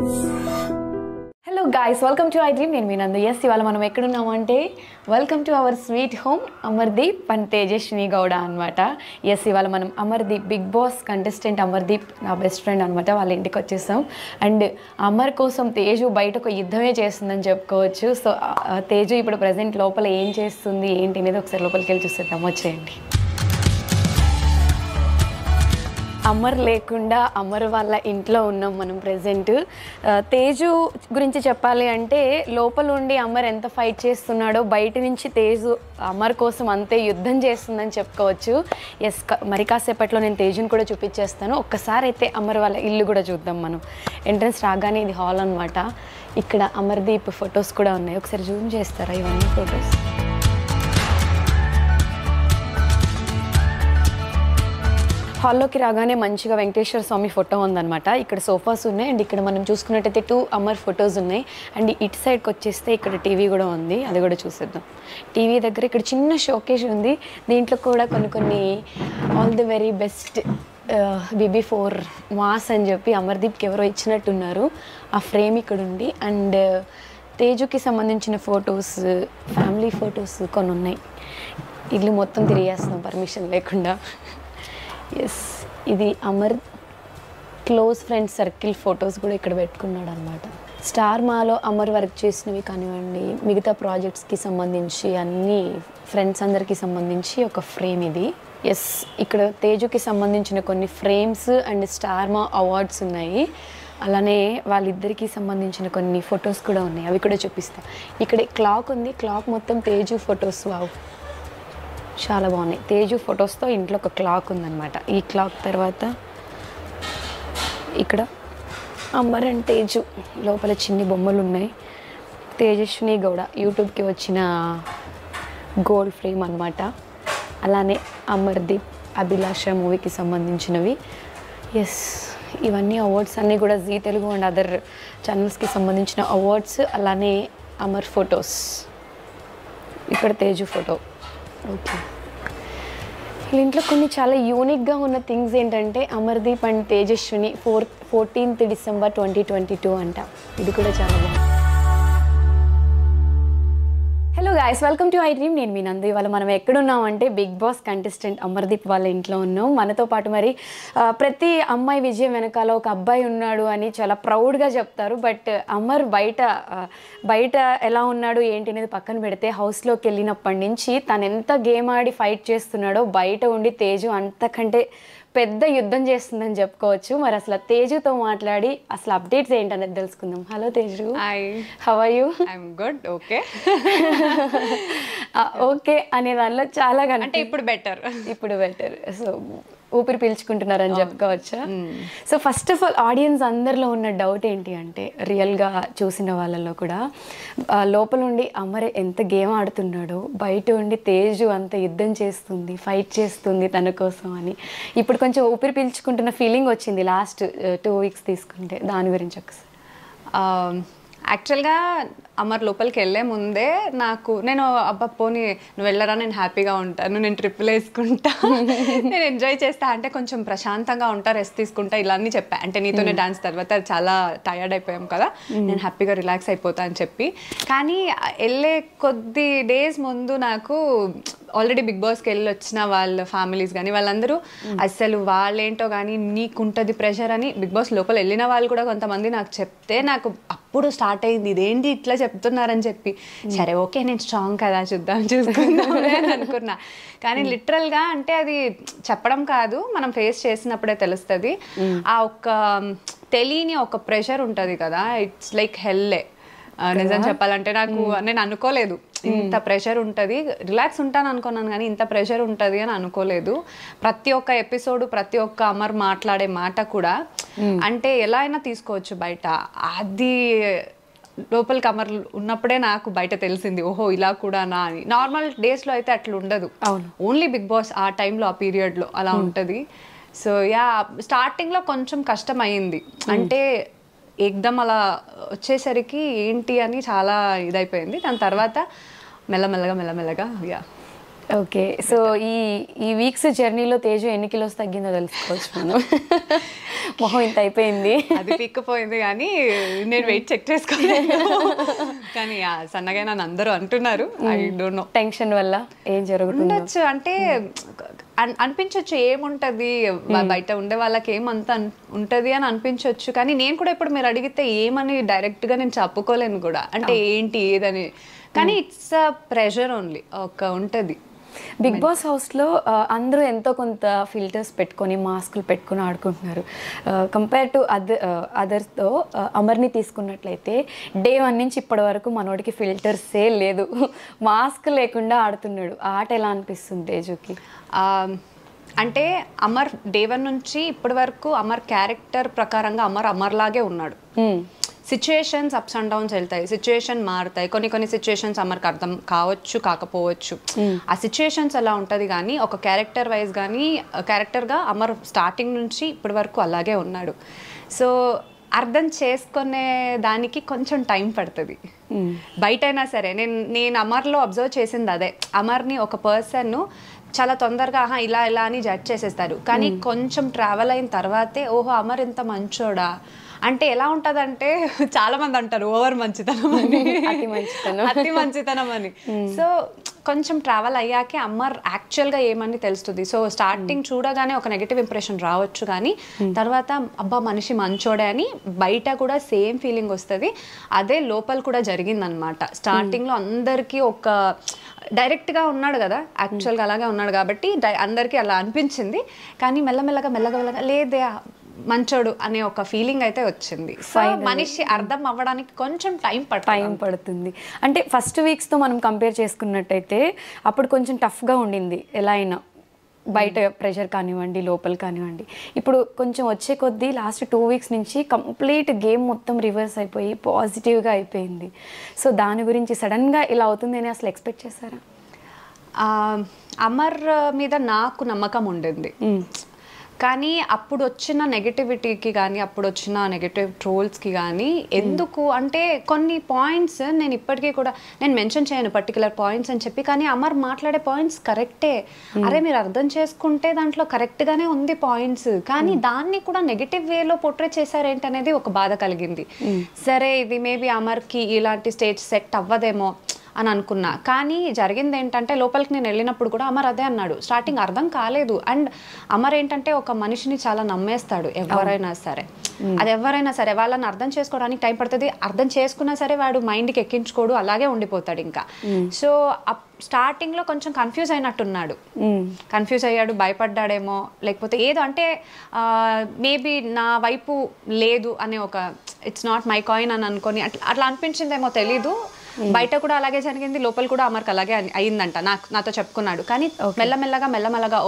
Hello guys, welcome to iDream. నేను మీ నందు. yes ఇవాళ మనం ఎక్కడ ఉన్నామంటే welcome to our sweet home Amardeep and Tejaswini Gowda అనమాట. yes ఇవాళ మనం Amardeep Bigg Boss contestant Amardeep నా బెస్ట్ ఫ్రెండ్ అనమాట, వాళ్ళ ఇంటికి వచ్చేసాం. అండ్ అమర్ కోసం తేజు బయట ఒక యుద్ధమే చేస్తుందని చెప్పుకోవచ్చు. సో తేజు ఇప్పుడు ప్రజెంట్ లోపల ఏం చేస్తుంది ఏంటి అనేది ఒకసారి లోపలికి వెళ్ళి చూసేద్దాం, వచ్చేయండి. అమర్ లేకుండా అమర్ వాళ్ళ ఇంట్లో ఉన్నాం మనం ప్రెజెంట్. తేజు గురించి చెప్పాలి అంటే లోపల ఉండి అమర్ ఎంత ఫైట్ చేస్తున్నాడో బయట నుంచి తేజు అమర్ కోసం అంతే యుద్ధం చేస్తుందని చెప్పుకోవచ్చు. ఎస్, మరి కాసేపట్లో నేను తేజుని కూడా చూపించేస్తాను. ఒక్కసారి అయితే అమర్ వాళ్ళ ఇల్లు కూడా చూద్దాం మనం. ఎంట్రన్స్ రాగానే ఇది హాల్ అనమాట. ఇక్కడ అమర్దీప్ ఫొటోస్ కూడా ఉన్నాయి, ఒకసారి జూమ్ చేస్తారా ఇవన్నీ ఫొటోస్? హాల్లోకి రాగానే మంచిగా వెంకటేశ్వర స్వామి ఫోటో ఉందన్నమాట. ఇక్కడ సోఫాస్ ఉన్నాయి అండ్ ఇక్కడ మనం చూసుకున్నట్టయితే 2 అమర్ ఫొటోస్ ఉన్నాయి. అండ్ ఇటు సైడ్కి వచ్చేస్తే ఇక్కడ టీవీ కూడా ఉంది, అది కూడా చూసేద్దాం. టీవీ దగ్గర ఇక్కడ చిన్న షోకేజ్ ఉంది, దీంట్లో కూడా కొన్ని all the very best BB4 mass అని చెప్పి అమర్దీప్కి ఎవరో ఇచ్చినట్టున్నారు. ఆ ఫ్రేమ్ ఇక్కడ ఉంది. అండ్ తేజుకి సంబంధించిన ఫొటోస్, ఫ్యామిలీ ఫొటోస్ కొన్ని ఉన్నాయి. ఇల్లు మొత్తం తిరిగేస్తున్నాం పర్మిషన్ లేకుండా. ఎస్, ఇది Amar close friends circle photos కూడా ఇక్కడ పెట్టుకున్నాడు అనమాట. స్టార్ మాలో అమర్ వర్క్ చేసినవి కానివ్వండి, మిగతా ప్రాజెక్ట్స్కి సంబంధించి అన్ని ఫ్రెండ్స్ అందరికీ సంబంధించి ఒక ఫ్రేమ్ ఇది. ఎస్, ఇక్కడ తేజుకి సంబంధించిన కొన్ని ఫ్రేమ్స్ అండ్ స్టార్ మా అవార్డ్స్ ఉన్నాయి. అలానే వాళ్ళిద్దరికీ సంబంధించిన కొన్ని ఫొటోస్ కూడా ఉన్నాయి, అవి కూడా చూపిస్తాను. ఇక్కడ క్లాక్ ఉంది, క్లాక్ మొత్తం తేజు ఫొటోస్. వావ్, చాలా బాగున్నాయి. తేజు ఫొటోస్తో ఇంట్లో ఒక క్లాక్ ఉందన్నమాట. ఈ క్లాక్ తర్వాత ఇక్కడ అమర్ అండ్ తేజు లోపల చిన్ని బొమ్మలు ఉన్నాయి. తేజస్విని గౌడ యూట్యూబ్కి వచ్చిన గోల్డ్ ఫ్రేమ్ అనమాట. అలానే అమర్దీప్ అభిలాష మూవీకి సంబంధించినవి. ఎస్, ఇవన్నీ అవార్డ్స్ అన్నీ కూడా జీ తెలుగు అండ్ అదర్ ఛానల్స్కి సంబంధించిన అవార్డ్స్. అలానే అమర్ ఫొటోస్, ఇక్కడ తేజు ఫోటో. ఓకే, ఇంట్లో కొన్ని చాలా యూనిక్గా ఉన్న థింగ్స్ ఏంటంటే Amardeep and Tejaswini 14th December 2022 అంట. ఇది కూడా చాలా బాగుంది. Hello guys, welcome to iDream. నేను మీ నందు. ఇవాళ మనం ఎక్కడున్నామంటే బిగ్ బాస్ కంటెస్టెంట్ అమర్దీప్ వాళ్ళ ఇంట్లో ఉన్నాం. మనతో పాటు మరి ప్రతి అమ్మాయి విజయం వెనకాల ఒక అబ్బాయి ఉన్నాడు అని చాలా ప్రౌడ్గా చెప్తారు. బట్ అమర్ బయట ఎలా ఉన్నాడు ఏంటి అనేది పక్కన పెడితే హౌస్లోకి వెళ్ళినప్పటి నుంచి తను ఎంత గేమ్ ఆడి ఫైట్ చేస్తున్నాడో బయట ఉండి తేజు అంతకంటే పెద్ద యుద్ధం చేస్తుందని చెప్పుకోవచ్చు. మరి అసలు తేజుతో మాట్లాడి అసలు అప్డేట్స్ ఏంటనేది తెలుసుకుందాం. Hello Teju, how are you? I'm good. Okay okay అనే దానిలో చాలా అంటే ఇప్పుడు బెటర్. సో ఊపిరి పీల్చుకుంటున్నారని చెప్పుకోవచ్చా? So first of all audience అందరిలో ఉన్న డౌట్ ఏంటి అంటే, రియల్గా చూసిన వాళ్ళల్లో కూడా లోపల ఉండి అమర్ ఎంత గేమ్ ఆడుతున్నాడో బయట ఉండి తేజు అంత యుద్ధం చేస్తుంది, ఫైట్ చేస్తుంది తన కోసం అని ఇప్పుడు కొంచెం ఊపిరి పీల్చుకుంటున్న ఫీలింగ్ వచ్చింది లాస్ట్ 2 weeks తీసుకుంటే. దాని గురించి ఒకసారి. యాక్చువల్గా అమర్ లోపలికి వెళ్ళే ముందే నేను అబ్బా పోనీ నువ్వు వెళ్ళరా, నేను హ్యాపీగా ఉంటాను, నేను ట్రిప్పులు వేసుకుంటా, నేను ఎంజాయ్ చేస్తా, అంటే కొంచెం ప్రశాంతంగా ఉంటా, రెస్ట్ తీసుకుంటా, ఇలా అన్నీ చెప్పా. అంటే నీతోనే డాన్స్ తర్వాత చాలా టయర్డ్ అయిపోయాం కదా, నేను హ్యాపీగా రిలాక్స్ అయిపోతా అని చెప్పి. కానీ వెళ్ళే కొద్ది డేస్ ముందు నాకు ఆల్రెడీ బిగ్ బాస్కి వెళ్ళి వచ్చిన వాళ్ళ ఫ్యామిలీస్ కానీ వాళ్ళందరూ అసలు వాళ్ళేంటో కానీ నీకుంటుంది ప్రెషర్ అని బిగ్ బాస్ లోపల వెళ్ళిన వాళ్ళు కూడా కొంతమంది నాకు చెప్తే నాకు అప్పుడు స్టార్ట్ అయింది ఇదేంటి ఇట్లా చెప్తున్నారని చెప్పి. సరే ఓకే, నేను స్ట్రాంగ్ కదా, చూసుకుందాం అని అనుకున్నా. కానీ లిటరల్గా అంటే అది చెప్పడం కాదు, మనం ఫేస్ చేసినప్పుడే తెలుస్తుంది. ఆ ఒక్క తెలియని ఒక ప్రెషర్ ఉంటుంది కదా, ఇట్స్ లైక్ హెల్లే. నిజం చెప్పాలంటే నేను అనుకోలేదు ఇంత ప్రెషర్ ఉంటుంది. రిలాక్స్ ఉంటాను అనుకున్నాను కానీ ఇంత ప్రెషర్ ఉంటుంది అని అనుకోలేదు. ప్రతి ఒక్క ఎపిసోడ్, ప్రతి ఒక్క అమర్ మాట్లాడే మాట కూడా అంటే ఎలా అయినా తీసుకోవచ్చు బయట. అది లోపలికి అమర్ ఉన్నప్పుడే నాకు బయట తెలిసింది, ఓహో ఇలా కూడా నా అని. నార్మల్ డేస్లో అయితే అట్లా ఉండదు, ఓన్లీ బిగ్ బాస్ ఆ టైంలో ఆ పీరియడ్లో అలా ఉంటుంది. సో యా, స్టార్టింగ్లో కొంచెం కష్టం అయ్యింది. అంటే ఏకదం అలా వచ్చేసరికి ఏంటి అని చాలా ఇదైపోయింది. దాని తర్వాత మెల్లమెల్లగా యా ఓకే. సో ఈ వీక్స్ జర్నీలో తేజు ఎన్ని కిలోస్ తగ్గిందో తెలుసుకోవచ్చు మనం. మొహం ఇంత అయిపోయింది. అది పిక్కపోయింది కానీ నేను వెయిట్ చెక్ చేసుకోలేదు. కానీ సన్నగా నన్ను అందరూ అంటున్నారు. ఐ డోంట్ నో టెన్షన్ వల్ల ఏం జరుగుతుందో ఉండొచ్చు. అంటే అనిపించవచ్చు ఏముంటది, బయట ఉండే వాళ్ళకి ఏమంత ఉంటది అని అనిపించవచ్చు. కానీ నేను కూడా ఇప్పుడు మీరు అడిగితే ఏమని డైరెక్ట్ గా నేను చెప్పుకోలేను కూడా, అంటే ఏంటి ఏదని. కానీ ఇట్స్ ప్రెషర్ ఓన్లీ ఒక ఉంటది. బిగ్ బాస్ హౌస్లో అందరూ ఎంతో కొంత ఫిల్టర్స్ పెట్టుకొని మాస్కులు పెట్టుకొని ఆడుకుంటున్నారు. కంపేర్ టు అదర్స్తో అమర్ని తీసుకున్నట్లయితే డే 1 నుంచి ఇప్పటి వరకు మనోడికి ఫిల్టర్సే లేదు, మాస్క్ లేకుండా ఆడుతున్నాడు. ఆట ఎలా అనిపిస్తుంది తేజుకి? అంటే అమర్ డే 1 నుంచి ఇప్పటి వరకు అమర్ క్యారెక్టర్ ప్రకారంగా అమర్ లాగే ఉన్నాడు. సిచ్యుయేషన్స్ అప్స్ అండ్ డౌన్స్ వెళ్తాయి, సిచ్యుయేషన్ మారుతాయి. కొన్ని సిచ్యుయేషన్స్ అమర్కి అర్థం కావచ్చు కాకపోవచ్చు, ఆ సిచ్యుయేషన్స్ అలా ఉంటుంది. కానీ ఒక క్యారెక్టర్ వైజ్ కానీ క్యారెక్టర్గా అమర్ స్టార్టింగ్ నుంచి ఇప్పటి వరకు అలాగే ఉన్నాడు. సో అర్థం చేసుకునే దానికి కొంచెం టైం పడుతుంది. బయట అయినా సరే నేను అమర్లో అబ్జర్వ్ చేసింది అదే. అమర్ని ఒక పర్సన్ చాలా తొందరగా ఇలా ఇలా అని జడ్జ్ చేసేస్తారు. కానీ కొంచెం ట్రావెల్ అయిన తర్వాతే ఓహో అమర్ ఇంత మంచోడా అంటే ఎలా ఉంటదంటే, చాలా మంది అంటారు ఓవర్ మంచితనం అని, అతి మంచితనం అని. సో కొంచెం ట్రావెల్ అయ్యాకే అమర్ యాక్చువల్గా ఏమని తెలుస్తుంది. సో స్టార్టింగ్ చూడగానే ఒక నెగటివ్ ఇంప్రెషన్ రావచ్చు, కానీ తర్వాత అబ్బా మనిషి మంచోడే అని బయట కూడా సేమ్ ఫీలింగ్ వస్తుంది. అదే లోపల కూడా జరిగిందనమాట. స్టార్టింగ్లో అందరికీ ఒక డైరెక్ట్గా ఉన్నాడు కదా, యాక్చువల్గా అలాగే ఉన్నాడు కాబట్టి అందరికీ అలా అనిపించింది. కానీ మెల్లమెల్లగా లేదే మంచోడు అనే ఒక ఫీలింగ్ అయితే వచ్చింది. మనిషి అర్థం అవ్వడానికి కొంచెం టైం పడుతుంది. అంటే ఫస్ట్ వీక్స్తో మనం కంపేర్ చేసుకున్నట్టయితే అప్పుడు కొంచెం టఫ్గా ఉండింది ఎలా అయినా, బయట ప్రెషర్ కానివ్వండి లోపల కానివ్వండి. ఇప్పుడు కొంచెం వచ్చే కొద్దీ లాస్ట్ 2 వీక్స్ నుంచి కంప్లీట్ గేమ్ మొత్తం రివర్స్ అయిపోయి పాజిటివ్గా అయిపోయింది. సో దాని గురించి సడన్గా ఇలా అవుతుంది అని అసలు ఎక్స్పెక్ట్ చేశారా? అమర్ మీద నాకు నమ్మకం ఉండింది. కానీ అప్పుడు వచ్చిన నెగటివిటీకి కానీ అప్పుడు వచ్చిన నెగటివ్ ట్రోల్స్కి కానీ ఎందుకు అంటే కొన్ని పాయింట్స్ నేను ఇప్పటికీ కూడా నేను మెన్షన్ చేయను పర్టికులర్ పాయింట్స్ అని చెప్పి, కానీ అమర్ మాట్లాడే పాయింట్స్ కరెక్టే. అరే మీరు అర్థం చేసుకుంటే దాంట్లో కరెక్ట్గానే ఉంది పాయింట్స్, కానీ దాన్ని కూడా నెగటివ్ వేలో పోర్ట్రే చేశారేంటి అనేది ఒక బాధ కలిగింది. సరే ఇది మేబీ అమర్కి ఇలాంటి స్టేజ్ సెట్ అవ్వదేమో అని అనుకున్నా. కానీ జరిగింది ఏంటంటే లోపలికి నేను వెళ్ళినప్పుడు కూడా అమర్ అదే అన్నాడు. స్టార్టింగ్ అర్థం కాలేదు. అండ్ అమర్ ఏంటంటే ఒక మనిషిని చాలా నమ్మేస్తాడు ఎవరైనా సరే. అది ఎవరైనా సరే వాళ్ళని అర్థం చేసుకోవడానికి టైం పడుతుంది. అర్థం చేసుకున్నా సరే వాడు మైండ్కి ఎక్కించుకోడు, అలాగే ఉండిపోతాడు ఇంకా. సో స్టార్టింగ్లో కొంచెం కన్ఫ్యూజ్ అయినట్టున్నాడు, కన్ఫ్యూజ్ అయ్యాడు, భయపడ్డాడేమో, లేకపోతే ఏదో అంటే మేబీ నా వైపు లేదు అనే ఒక ఇట్స్ నాట్ మై కాయిన్ అని అనుకొని అట్లా అనిపించిందేమో తెలీదు. బయట కూడా అలాగే జరిగింది, లోపల కూడా అమర్కి అలాగే అయిందంట, నాతో చెప్పుకున్నాడు. కానీ మెల్లమెల్లగా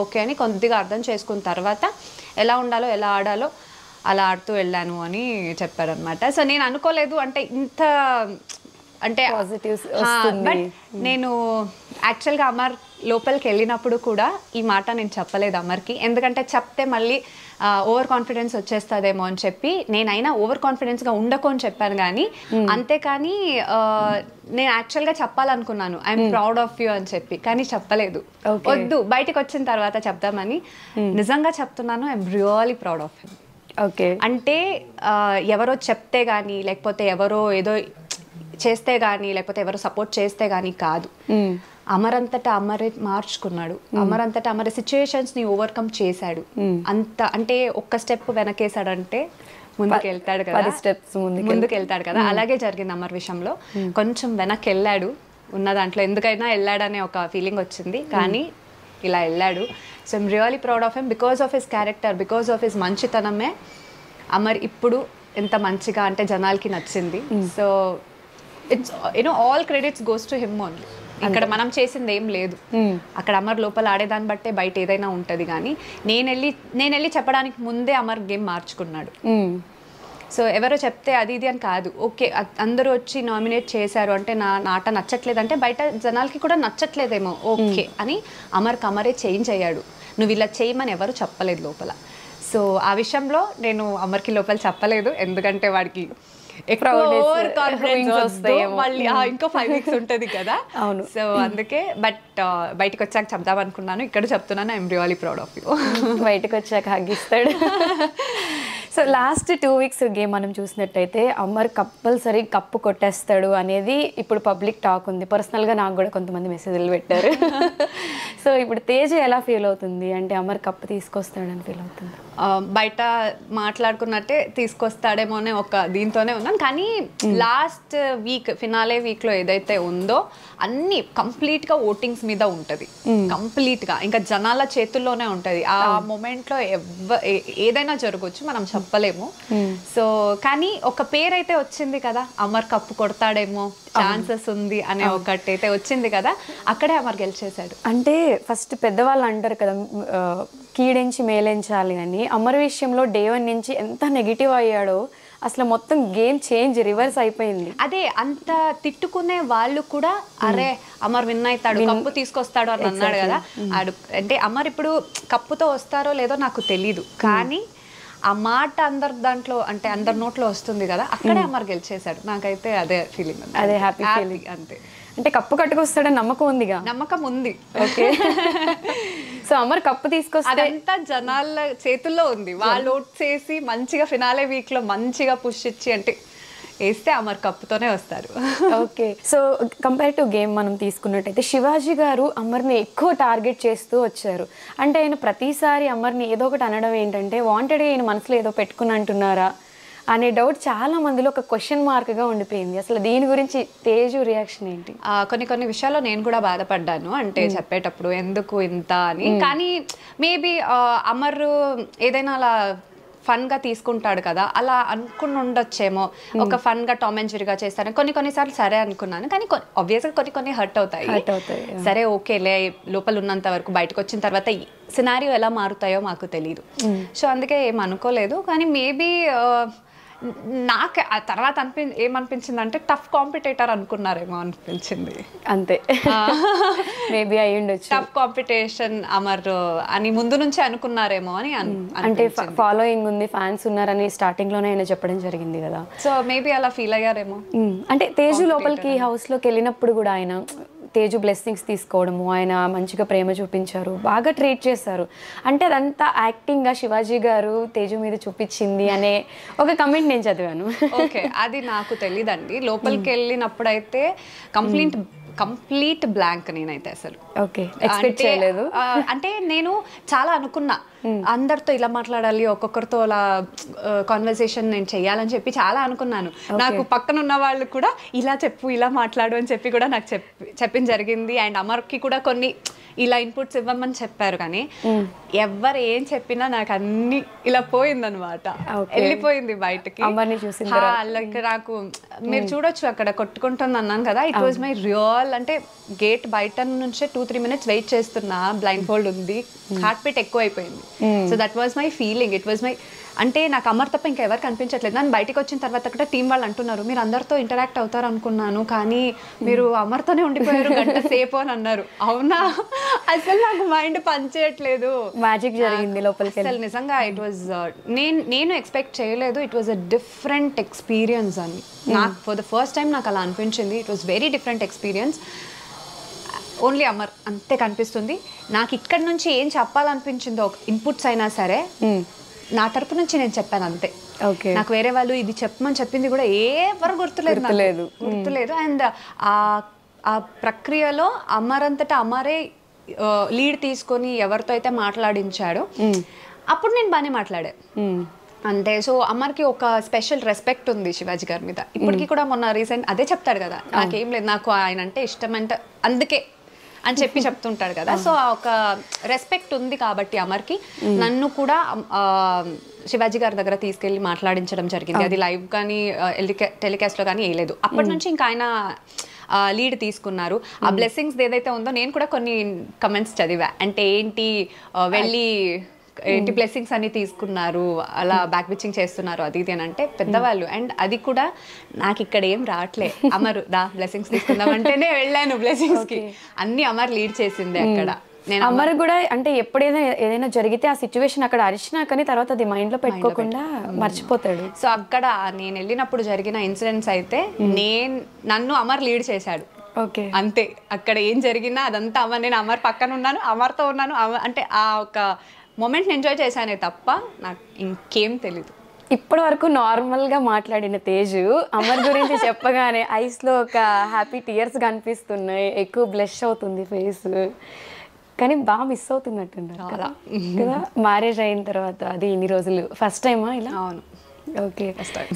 ఓకే అని కొద్దిగా అర్థం చేసుకున్న తర్వాత ఎలా ఉండాలో ఎలా ఆడాలో అలా ఆడుతూ వెళ్ళాను అని చెప్పారనమాట. సో నేను అనుకోలేదు అంటే ఇంత అంటే బట్ నేను యాక్చువల్గా అమర్ లోపలికి వెళ్ళినప్పుడు కూడా ఈ మాట నేను చెప్పలేదు అమర్కి, ఎందుకంటే చెప్తే మళ్ళీ ఓవర్ కాన్ఫిడెన్స్ వచ్చేస్తుందేమో అని చెప్పి నేనైనా ఓవర్ కాన్ఫిడెన్స్గా ఉండకు అని చెప్పాను. కానీ అంతేకాని నేను యాక్చువల్గా చెప్పాలనుకున్నాను ఐఎమ్ ప్రౌడ్ ఆఫ్ యూ అని చెప్పి, కానీ చెప్పలేదు. వద్దు బయటకు వచ్చిన తర్వాత చెప్దామని. నిజంగా చెప్తున్నాను, I'm really proud of him. Okay, అంటే ఎవరో చెప్తే కానీ లేకపోతే ఎవరో ఏదో చేస్తే కానీ లేకపోతే ఎవరో సపోర్ట్ చేస్తే కానీ కాదు. అమరంతటా అమరే మార్చుకున్నాడు, అమరంతటా అమరే సిచ్యుయేషన్స్ని ఓవర్కమ్ చేశాడు. అంత అంటే ఒక్క స్టెప్ వెనకేసాడంటే ముందుకు వెళ్తాడు కదా, 10 steps ముందుకు వెళ్తాడు కదా. అలాగే జరిగింది అమర్ విషయంలో. కొంచెం వెనక్కి వెళ్ళాడు, ఉన్న దాంట్లో ఎందుకైనా వెళ్ళాడనే ఒక ఫీలింగ్ వచ్చింది, కానీ ఇలా వెళ్ళాడు. So I'm really proud of him. Because of his character, because of his మంచితనమే అమర్ ఇప్పుడు ఎంత మంచిగా అంటే జనాలకి నచ్చింది. So it's all credits goes to him only. ఇక్కడ మనం చేసింది ఏం లేదు. అక్కడ అమర్ లోపల ఆడేదాన్ని బట్టే బయట ఏదైనా ఉంటుంది. కానీ నేను వెళ్ళి చెప్పడానికి ముందే అమర్ గేమ్ మార్చుకున్నాడు. సో ఎవరో చెప్తే అది ఇది అని కాదు, ఓకే అందరూ వచ్చి నామినేట్ చేశారు అంటే నా ఆట నచ్చట్లేదంటే బయట జనాలకి కూడా నచ్చట్లేదేమో ఓకే అని అమరే చేంజ్ అయ్యాడు. నువ్వు ఇలా చేయమని ఎవరు చెప్పలేదు లోపల. సో ఆ విషయంలో నేను అమర్కి లోపల చెప్పలేదు, ఎందుకంటే వాడికి ఓవర్ కాన్ఫిడెన్స్ వస్తాయేమో మళ్ళీ ఇంకో 5 వీక్స్ ఉంటుంది కదా. అవును. సో అందుకే బట్ బయటకు వచ్చాక చెప్దాం అనుకున్నాను, ఇక్కడ చెప్తున్నాను. I'm really proud of you. బయటకు వచ్చాక హగ్గిస్తాడు. సో లాస్ట్ 2 వీక్స్ గేమ్ మనం చూసినట్టయితే అమర్ కంపల్సరీ కప్పు కొట్టేస్తాడు అనేది ఇప్పుడు పబ్లిక్ టాక్ ఉంది. పర్సనల్గా నాకు కూడా కొంతమంది మెసేజ్లు పెట్టారు. సో ఇప్పుడు తేజ ఎలా ఫీల్ అవుతుంది అంటే అమర్ కప్పు తీసుకొస్తాడని ఫీల్ అవుతుంది? బయట మాట్లాడుకున్నట్టే తీసుకొస్తాడేమో అనే ఒక దీంతోనే ఉన్నాను. కానీ లాస్ట్ వీక్ ఫినాలే వీక్లో ఏదైతే ఉందో అన్ని కంప్లీట్గా ఓటింగ్స్ మీద ఉంటుంది. కంప్లీట్గా ఇంకా జనాల చేతుల్లోనే ఉంటుంది. ఆ మూమెంట్లో ఏదైనా జరగవచ్చు, మనం చెప్పలేము. సో కానీ ఒక పేరు అయితే వచ్చింది కదా, అమర్ కప్పు కొడతాడేమో, ఛాన్సెస్ ఉంది అనే ఒకటి అయితే వచ్చింది కదా, అక్కడే అమర్ గెలిచేశాడు. అంటే ఫస్ట్ పెద్దవాళ్ళు అంటారు కదా కీడెంచి మేలెంచాలి అని. అమర్ విషయంలో డే 1 నుంచి ఎంత నెగిటివ్ అయ్యాడో అసలు మొత్తం గేమ్ చేంజ్ రివర్స్ అయిపోయింది. అదే అంత తిట్టుకునే వాళ్ళు కూడా అరే అమర్ విన్ అవుతాడు, కప్పు తీసుకొస్తాడు అని అన్నాడు కదా. అంటే అమర్ ఇప్పుడు కప్పుతో వస్తారో లేదో నాకు తెలీదు, కానీ ఆ మాట అందరి దాంట్లో అంటే అందరి నోట్లో వస్తుంది కదా, అక్కడే అమర్ గెలిచేశాడు. నాకైతే అదే ఫీలింగ్, అదే హ్యాపీ ఫీలింగ్. అంతే. అంటే కప్పు కట్టుకొస్తాడని నమ్మకం ఉందిగా? నమ్మకం ఉంది. ఓకే. సో అమర్ కప్పు తీసుకొస్తే అదంతా జనాల చేతుల్లో ఉంది. వాళ్ళు ఓట్ చేసి మంచిగా ఫినాలే వీక్ లో మంచిగా పుష్ ఇచ్చి అంటే వేస్తే అమర్ కప్పుతోనే వస్తారు. Okay. So compare to game మనం తీసుకున్నట్టయితే శివాజీ గారు అమర్ని ఎక్కువ టార్గెట్ చేస్తూ వచ్చారు. అంటే ఆయన ప్రతిసారి అమర్ని ఏదో ఒకటి అనడం ఏంటంటే వాంటెడ్గా ఆయన మనసులో ఏదో పెట్టుకుని అంటున్నారా అనే డౌట్ చాలా మందిలో ఒక క్వశ్చన్ మార్క్గా ఉండిపోయింది. అసలు దీని గురించి తేజు రియాక్షన్ ఏంటి? కొన్ని విషయాల్లో నేను కూడా బాధపడ్డాను, అంటే చెప్పేటప్పుడు ఎందుకు ఇంత అని. కానీ మేబీ అమర్ ఏదైనా అలా ఫన్ గా తీసుకుంటాడు కదా, అలా అనుకుని ఉండొచ్చేమో. ఒక ఫన్ గా టామ్ అండ్ జెర్రీగా చేస్తాను కొన్నిసార్లు సరే అనుకున్నాను, కానీ ఆబ్వియస్ గా కొన్ని హర్ట్ అవుతాయి. సరే ఓకేలే, లోపల ఉన్నంత వరకు, బయటకు వచ్చిన తర్వాత సినారియో ఎలా మారుతాయో మాకు తెలియదు. సో అందుకే ఏం అనుకోలేదు. కానీ మేబీ నాకు ఆ తర్వాత ఏమనిపించింది అంటే టఫ్ కాంపిటేటర్ అనుకున్నారేమో అనిపించింది. అంతే, మేబీ అయి ఉండొచ్చు. టఫ్ కాంపిటీషన్ అమర్ అని ముందు నుంచే అనుకున్నారేమో అని. అంటే ఫాలోయింగ్ ఉంది, ఫ్యాన్స్ ఉన్నారని స్టార్టింగ్ లోనే ఆయన చెప్పడం జరిగింది కదా. సో మేబీ అలా ఫీల్ అయ్యారేమో. అంటే తేజు లోపలికి హౌస్ లోకి వెళ్ళినప్పుడు కూడా ఆయన తేజు బ్లెస్సింగ్స్ తీసుకోవడము, ఆయన మంచిగా ప్రేమ చూపించారు, బాగా ట్రీట్ చేశారు. అంటే అదంతా యాక్టింగ్గా శివాజీ గారు తేజు మీద చూపించింది అనే ఒక కమెంట్ నేను చదివాను. ఓకే, అది నాకు తెలీదండి. లోపలికి వెళ్ళినప్పుడైతే కంప్లీట్ బ్లాంక్ నేనైతే అసలు. ఓకే, ఎక్స్పెక్ట్ చేయలేదు. అంటే నేను చాలా అనుకున్నా అందరితో ఇలా మాట్లాడాలి, ఒక్కొక్కరితో అలా కాన్వర్సేషన్ నేను చెయ్యాలని చెప్పి చాలా అనుకున్నాను. నాకు పక్కన ఉన్న వాళ్ళు కూడా ఇలా చెప్పు, ఇలా మాట్లాడు అని చెప్పి కూడా నాకు చెప్పిన జరిగింది. అండ్ అమర్కి కూడా కొన్ని ఇలా ఇన్పుట్స్ ఇవ్వమని చెప్పారు. కానీ ఎవరు ఏం చెప్పినా నాకు అన్ని ఇలా పోయిందనమాట, వెళ్ళిపోయింది బయటకి. లైక్ నాకు మీరు చూడొచ్చు అక్కడ కొట్టుకుంటుంది అన్నాను కదా, ఇట్ వాజ్ మై రియల్. అంటే గేట్ బయట నుంచే 2-3 minutes వెయిట్ చేస్తున్నా, బ్లైండ్ ఫోల్డ్ ఉంది, హార్ట్ బీట్ ఎక్కువ అయిపోయింది. So that was my feeling. It was my అంటే నాకు అమర్ తప్ప ఇంకా ఎవరు కనిపించట్లేదు. నన్ను బయటకు వచ్చిన తర్వాత కూడా టీం వాళ్ళు అంటున్నారు మీరు అందరితో ఇంటరాక్ట్ అవుతారు అనుకున్నాను, కానీ మీరు అమర్తోనే ఉండిపోయారు గంట సేపు అని అన్నారు. అవునా, అసలు నాకు మైండ్ పనిచేయట్లేదు. మ్యాజిక్ జరిగింది లోపలికి. అసలు నిజంగా ఇట్ వాజ్ నేను ఎక్స్పెక్ట్ చేయలేదు. It was a different experience అని నాకు ఫర్ ద ఫస్ట్ టైం నాకు అలా అనిపించింది. It was very different experience. Only Amar అంతే కనిపిస్తుంది. నాకు ఇక్కడ నుంచి ఏం చెప్పాలనిపించిందో ఇన్పుట్స్ అయినా సరే నా తరపు నుంచి నేను చెప్పాను అంతే. నాకు వేరే వాళ్ళు ఇది చెప్పమని చెప్పింది కూడా ఎవరు గుర్తులేదు. అండ్ ఆ ప్రక్రియలో అమర్ అంతటా అమరే లీడ్ తీసుకొని ఎవరితో అయితే మాట్లాడించాడో అప్పుడు నేను బాగానే మాట్లాడా అంతే. సో అమర్కి ఒక స్పెషల్ రెస్పెక్ట్ ఉంది శివాజీ గారి మీద ఇప్పటికీ కూడా. మొన్న రీసెంట్ అదే చెప్తాడు కదా, నాకేం లేదు, నాకు ఆయన అంటే ఇష్టం అంటే అందుకే అని చెప్పి చెప్తుంటాడు కదా. సో ఒక రెస్పెక్ట్ ఉంది కాబట్టి అమర్కి. నన్ను కూడా శివాజీ గారి దగ్గర తీసుకెళ్ళి మాట్లాడించడం జరిగింది. అది లైవ్ కానీ టెలికాస్ట్లో కానీ వేయలేదు. అప్పటి నుంచి ఇంకా ఆయన లీడ్ తీసుకున్నారు. ఆ బ్లెస్సింగ్స్ ఏదైతే ఉందో నేను కూడా కొన్ని కమెంట్స్ చదివా. అంటే ఏంటి వెళ్ళి ఏంటి బ్లెస్సింగ్స్ అన్ని తీసుకున్నారు, అలా బ్యాక్ బిచ్చింగ్ చేస్తున్నారు అది ఇది అని అంటే పెద్దవాళ్ళు. అండ్ అది కూడా నాకు ఇక్కడ ఏం రావట్లే. అమర్ దా బ్లెస్సింగ్స్ తీసుకుందాం అంటేనే వెళ్ళాను బ్లెస్సింగ్స్ కి. అన్ని అమర్ లీడ్ చేసింది అక్కడ. నేను అమర్ కూడా అంటే ఎప్పుడైనా ఏదైనా జరిగితే ఆ సిచ్యువేషన్ అక్కడ అరిచినా కానీ తర్వాత అది మైండ్ లో పెట్టుకోకుండా మర్చిపోతాడు. సో అక్కడ నేను వెళ్ళినప్పుడు జరిగిన ఇన్సిడెంట్స్ అయితే నన్ను అమర్ లీడ్ చేశాడు. ఓకే, అంతే. అక్కడ ఏం జరిగినా అదంతా అమర్, నేను అమర్ పక్కన ఉన్నాను, అమర్తో ఉన్నాను. అంటే ఆ ఒక మూమెంట్ని ఎంజాయ్ చేశానే తప్ప నాకు ఇంకేం తెలీదు. ఇప్పటి వరకు నార్మల్ గా మాట్లాడిన తేజు అమర్ గురించి చెప్పగానే ఐస్ లో ఒక హ్యాపీ టీయర్స్ కనిపిస్తున్నాయి, ఎక్కువ బ్లష్ అవుతుంది ఫేస్, కానీ బాగా మిస్ అవుతున్నట్టున్నారు కదా. మ్యారేజ్ అయిన తర్వాత అది ఇన్ని రోజులు ఫస్ట్ టైమా ఇలా? అవును. ఓకే.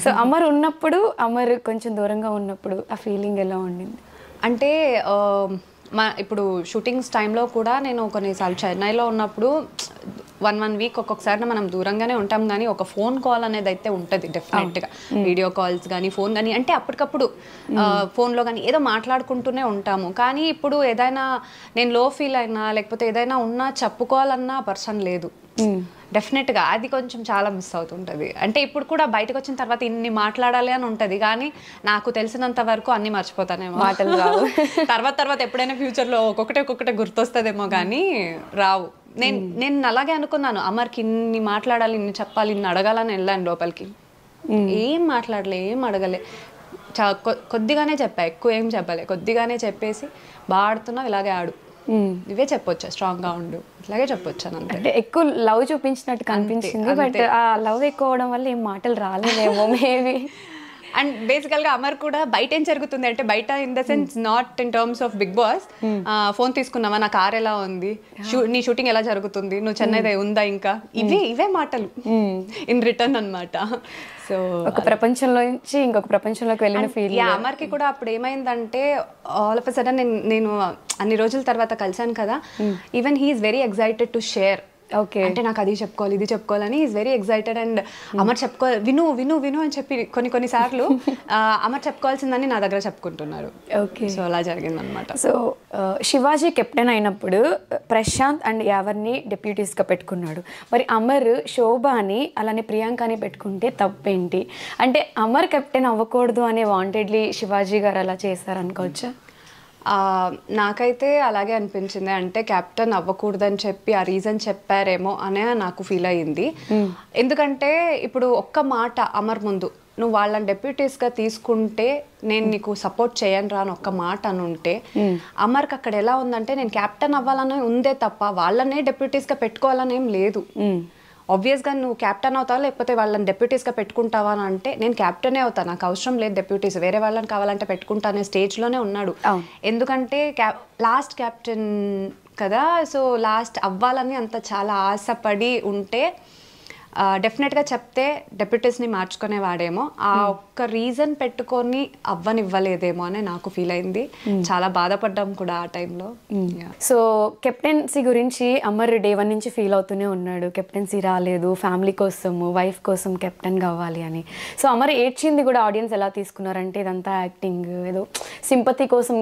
సో అమర్ ఉన్నప్పుడు, అమర్ కొంచెం దూరంగా ఉన్నప్పుడు ఆ ఫీలింగ్ ఎలా ఉండింది? అంటే ఇప్పుడు షూటింగ్స్ టైంలో కూడా నేను కొన్నిసార్లు చెన్నైలో ఉన్నప్పుడు 1 వీక్ ఒక్కొక్కసారి మనం దూరంగానే ఉంటాం, కానీ ఒక ఫోన్ కాల్ అనేది అయితే ఉంటుంది డెఫినెట్గా. వీడియో కాల్స్ కానీ ఫోన్ కానీ అంటే అప్పటికప్పుడు ఫోన్లో కానీ ఏదో మాట్లాడుకుంటూనే ఉంటాము. కానీ ఇప్పుడు ఏదైనా నేను లో ఫీల్ అయినా లేకపోతే ఏదైనా ఉన్నా చెప్పుకోవాలన్నా పర్సన్ లేదు. డెఫినెట్గా అది కొంచెం చాలా మిస్ అవుతుంటుంది. అంటే ఇప్పుడు కూడా బయటకు వచ్చిన తర్వాత ఇన్ని మాట్లాడాలి అని ఉంటుంది, కానీ నాకు తెలిసినంత వరకు అన్ని మర్చిపోతానేమో, మాటలు రావు. తర్వాత ఎప్పుడైనా ఫ్యూచర్లో ఒక్కొక్కటే గుర్తొస్తుందేమో కానీ రావు. నేను అలాగే అనుకున్నాను, అమర్కి ఇన్ని మాట్లాడాలి, ఇన్ని చెప్పాలి, ఇన్ని అడగాలని వెళ్ళాను లోపలికి. ఏం మాట్లాడలే, ఏం అడగలే, కొద్దిగానే చెప్పా, ఎక్కువ ఏం చెప్పలే, కొద్దిగానే చెప్పేసి బాగా ఆడుతున్నావు, ఇలాగే ఆడు, ఇవే చెప్పొచ్చా, స్ట్రాంగ్ గా ఉండు, ఇలాగే చెప్పొచ్చాను. అంటే ఎక్కువ లవ్ చూపించినట్టు కనిపించింది, బట్ ఆ లవ్ ఎక్కువ అవడం వల్ల ఏం మాటలు రాలేదేమో మేబీ. అండ్ బేసికల్గా అమర్ కూడా బయట ఏం జరుగుతుంది అంటే, బయట in the sense not in terms of Bigg Boss, phone తీసుకున్నావా, నా కార్ ఎలా ఉంది, నీ షూటింగ్ ఎలా జరుగుతుంది, నువ్వు చెన్నై ఉందా ఇంకా, ఇవే మాటలు ఇన్ రిటర్న్ అనమాట. సో ఒక ప్రపంచంలో నుంచి ఇంకొక ప్రపంచంలోకి వెళ్ళిన ఫీల్. అమర్కి కూడా అప్పుడు ఏమైందంటే, ఆల్ ఆఫ్ అ సడన్ నేను అన్ని రోజుల తర్వాత కలిసాను కదా, even he is very excited to share. Okay, అంటే నాకు అది చెప్పుకోవాలి, ఇది చెప్పుకోవాలని is very excited. And Amar చెప్పుకోవాలి, విను అని చెప్పి కొన్నిసార్లు అమర్ చెప్పుకోవాల్సిందని నా దగ్గర చెప్పుకుంటున్నారు. ఓకే, సో అలా జరిగిందనమాట. సో శివాజీ కెప్టెన్ అయినప్పుడు ప్రశాంత్ అండ్ యావర్ని డెప్యూటీస్గా పెట్టుకున్నాడు. మరి అమర్ శోభాని అలానే ప్రియాంకని పెట్టుకుంటే తప్పేంటి? అంటే అమర్ కెప్టెన్ అవ్వకూడదు అనే వాంటెడ్లీ శివాజీ గారు అలా చేశారనుకోవచ్చా? నాకైతే అలాగే అనిపించింది. అంటే కెప్టెన్ అవ్వకూడదని చెప్పి ఆ రీజన్ చెప్పారేమో అనే నాకు ఫీల్ అయ్యింది. ఎందుకంటే ఇప్పుడు ఒక్క మాట అమర్ ముందు, నువ్వు వాళ్ళని డెప్యూటీస్గా తీసుకుంటే నేను నీకు సపోర్ట్ చేయను రా అని ఒక్క మాట అని ఉంటే, అమర్కి అక్కడ ఎలా ఉందంటే నేను కెప్టెన్ అవ్వాలని ఉందే తప్ప వాళ్ళనే డెప్యూటీస్గా పెట్టుకోవాలని ఏం లేదు. ఆబ్వియస్గా నువ్వు క్యాప్టెన్ అవుతావా లేకపోతే వాళ్ళని డెప్యూటీస్గా పెట్టుకుంటావా అని అంటే, నేను క్యాప్టెనే అవుతాను, నాకు అవసరం లేదు డెప్యూటీస్, వేరే వాళ్ళని కావాలంటే పెట్టుకుంటా అనే స్టేజ్లోనే ఉన్నాడు. ఎందుకంటే లాస్ట్ క్యాప్టెన్ కదా, సో లాస్ట్ అవ్వాలని అంత చాలా ఆశపడి ఉంటే డెఫినెట్గా చెప్తే డెప్యూటీస్ని మార్చుకునేవాడేమో. ఆ ఒక్క రీజన్ పెట్టుకొని అవ్వనివ్వలేదేమో అని నాకు ఫీల్ అయింది. చాలా బాధపడ్డాం కూడా ఆ టైంలో. సో కెప్టెన్సీ గురించి అమర్ డే 1 నుంచి ఫీల్ అవుతూనే ఉన్నాడు, కెప్టెన్సీ రాలేదు, ఫ్యామిలీ కోసము వైఫ్ కోసం కెప్టెన్ కావాలి అని. సో అమర్ ఏడ్చింది కూడా ఆడియన్స్ ఎలా తీసుకున్నారంటే ఇదంతా యాక్టింగ్, ఏదో సింపతి కోసం,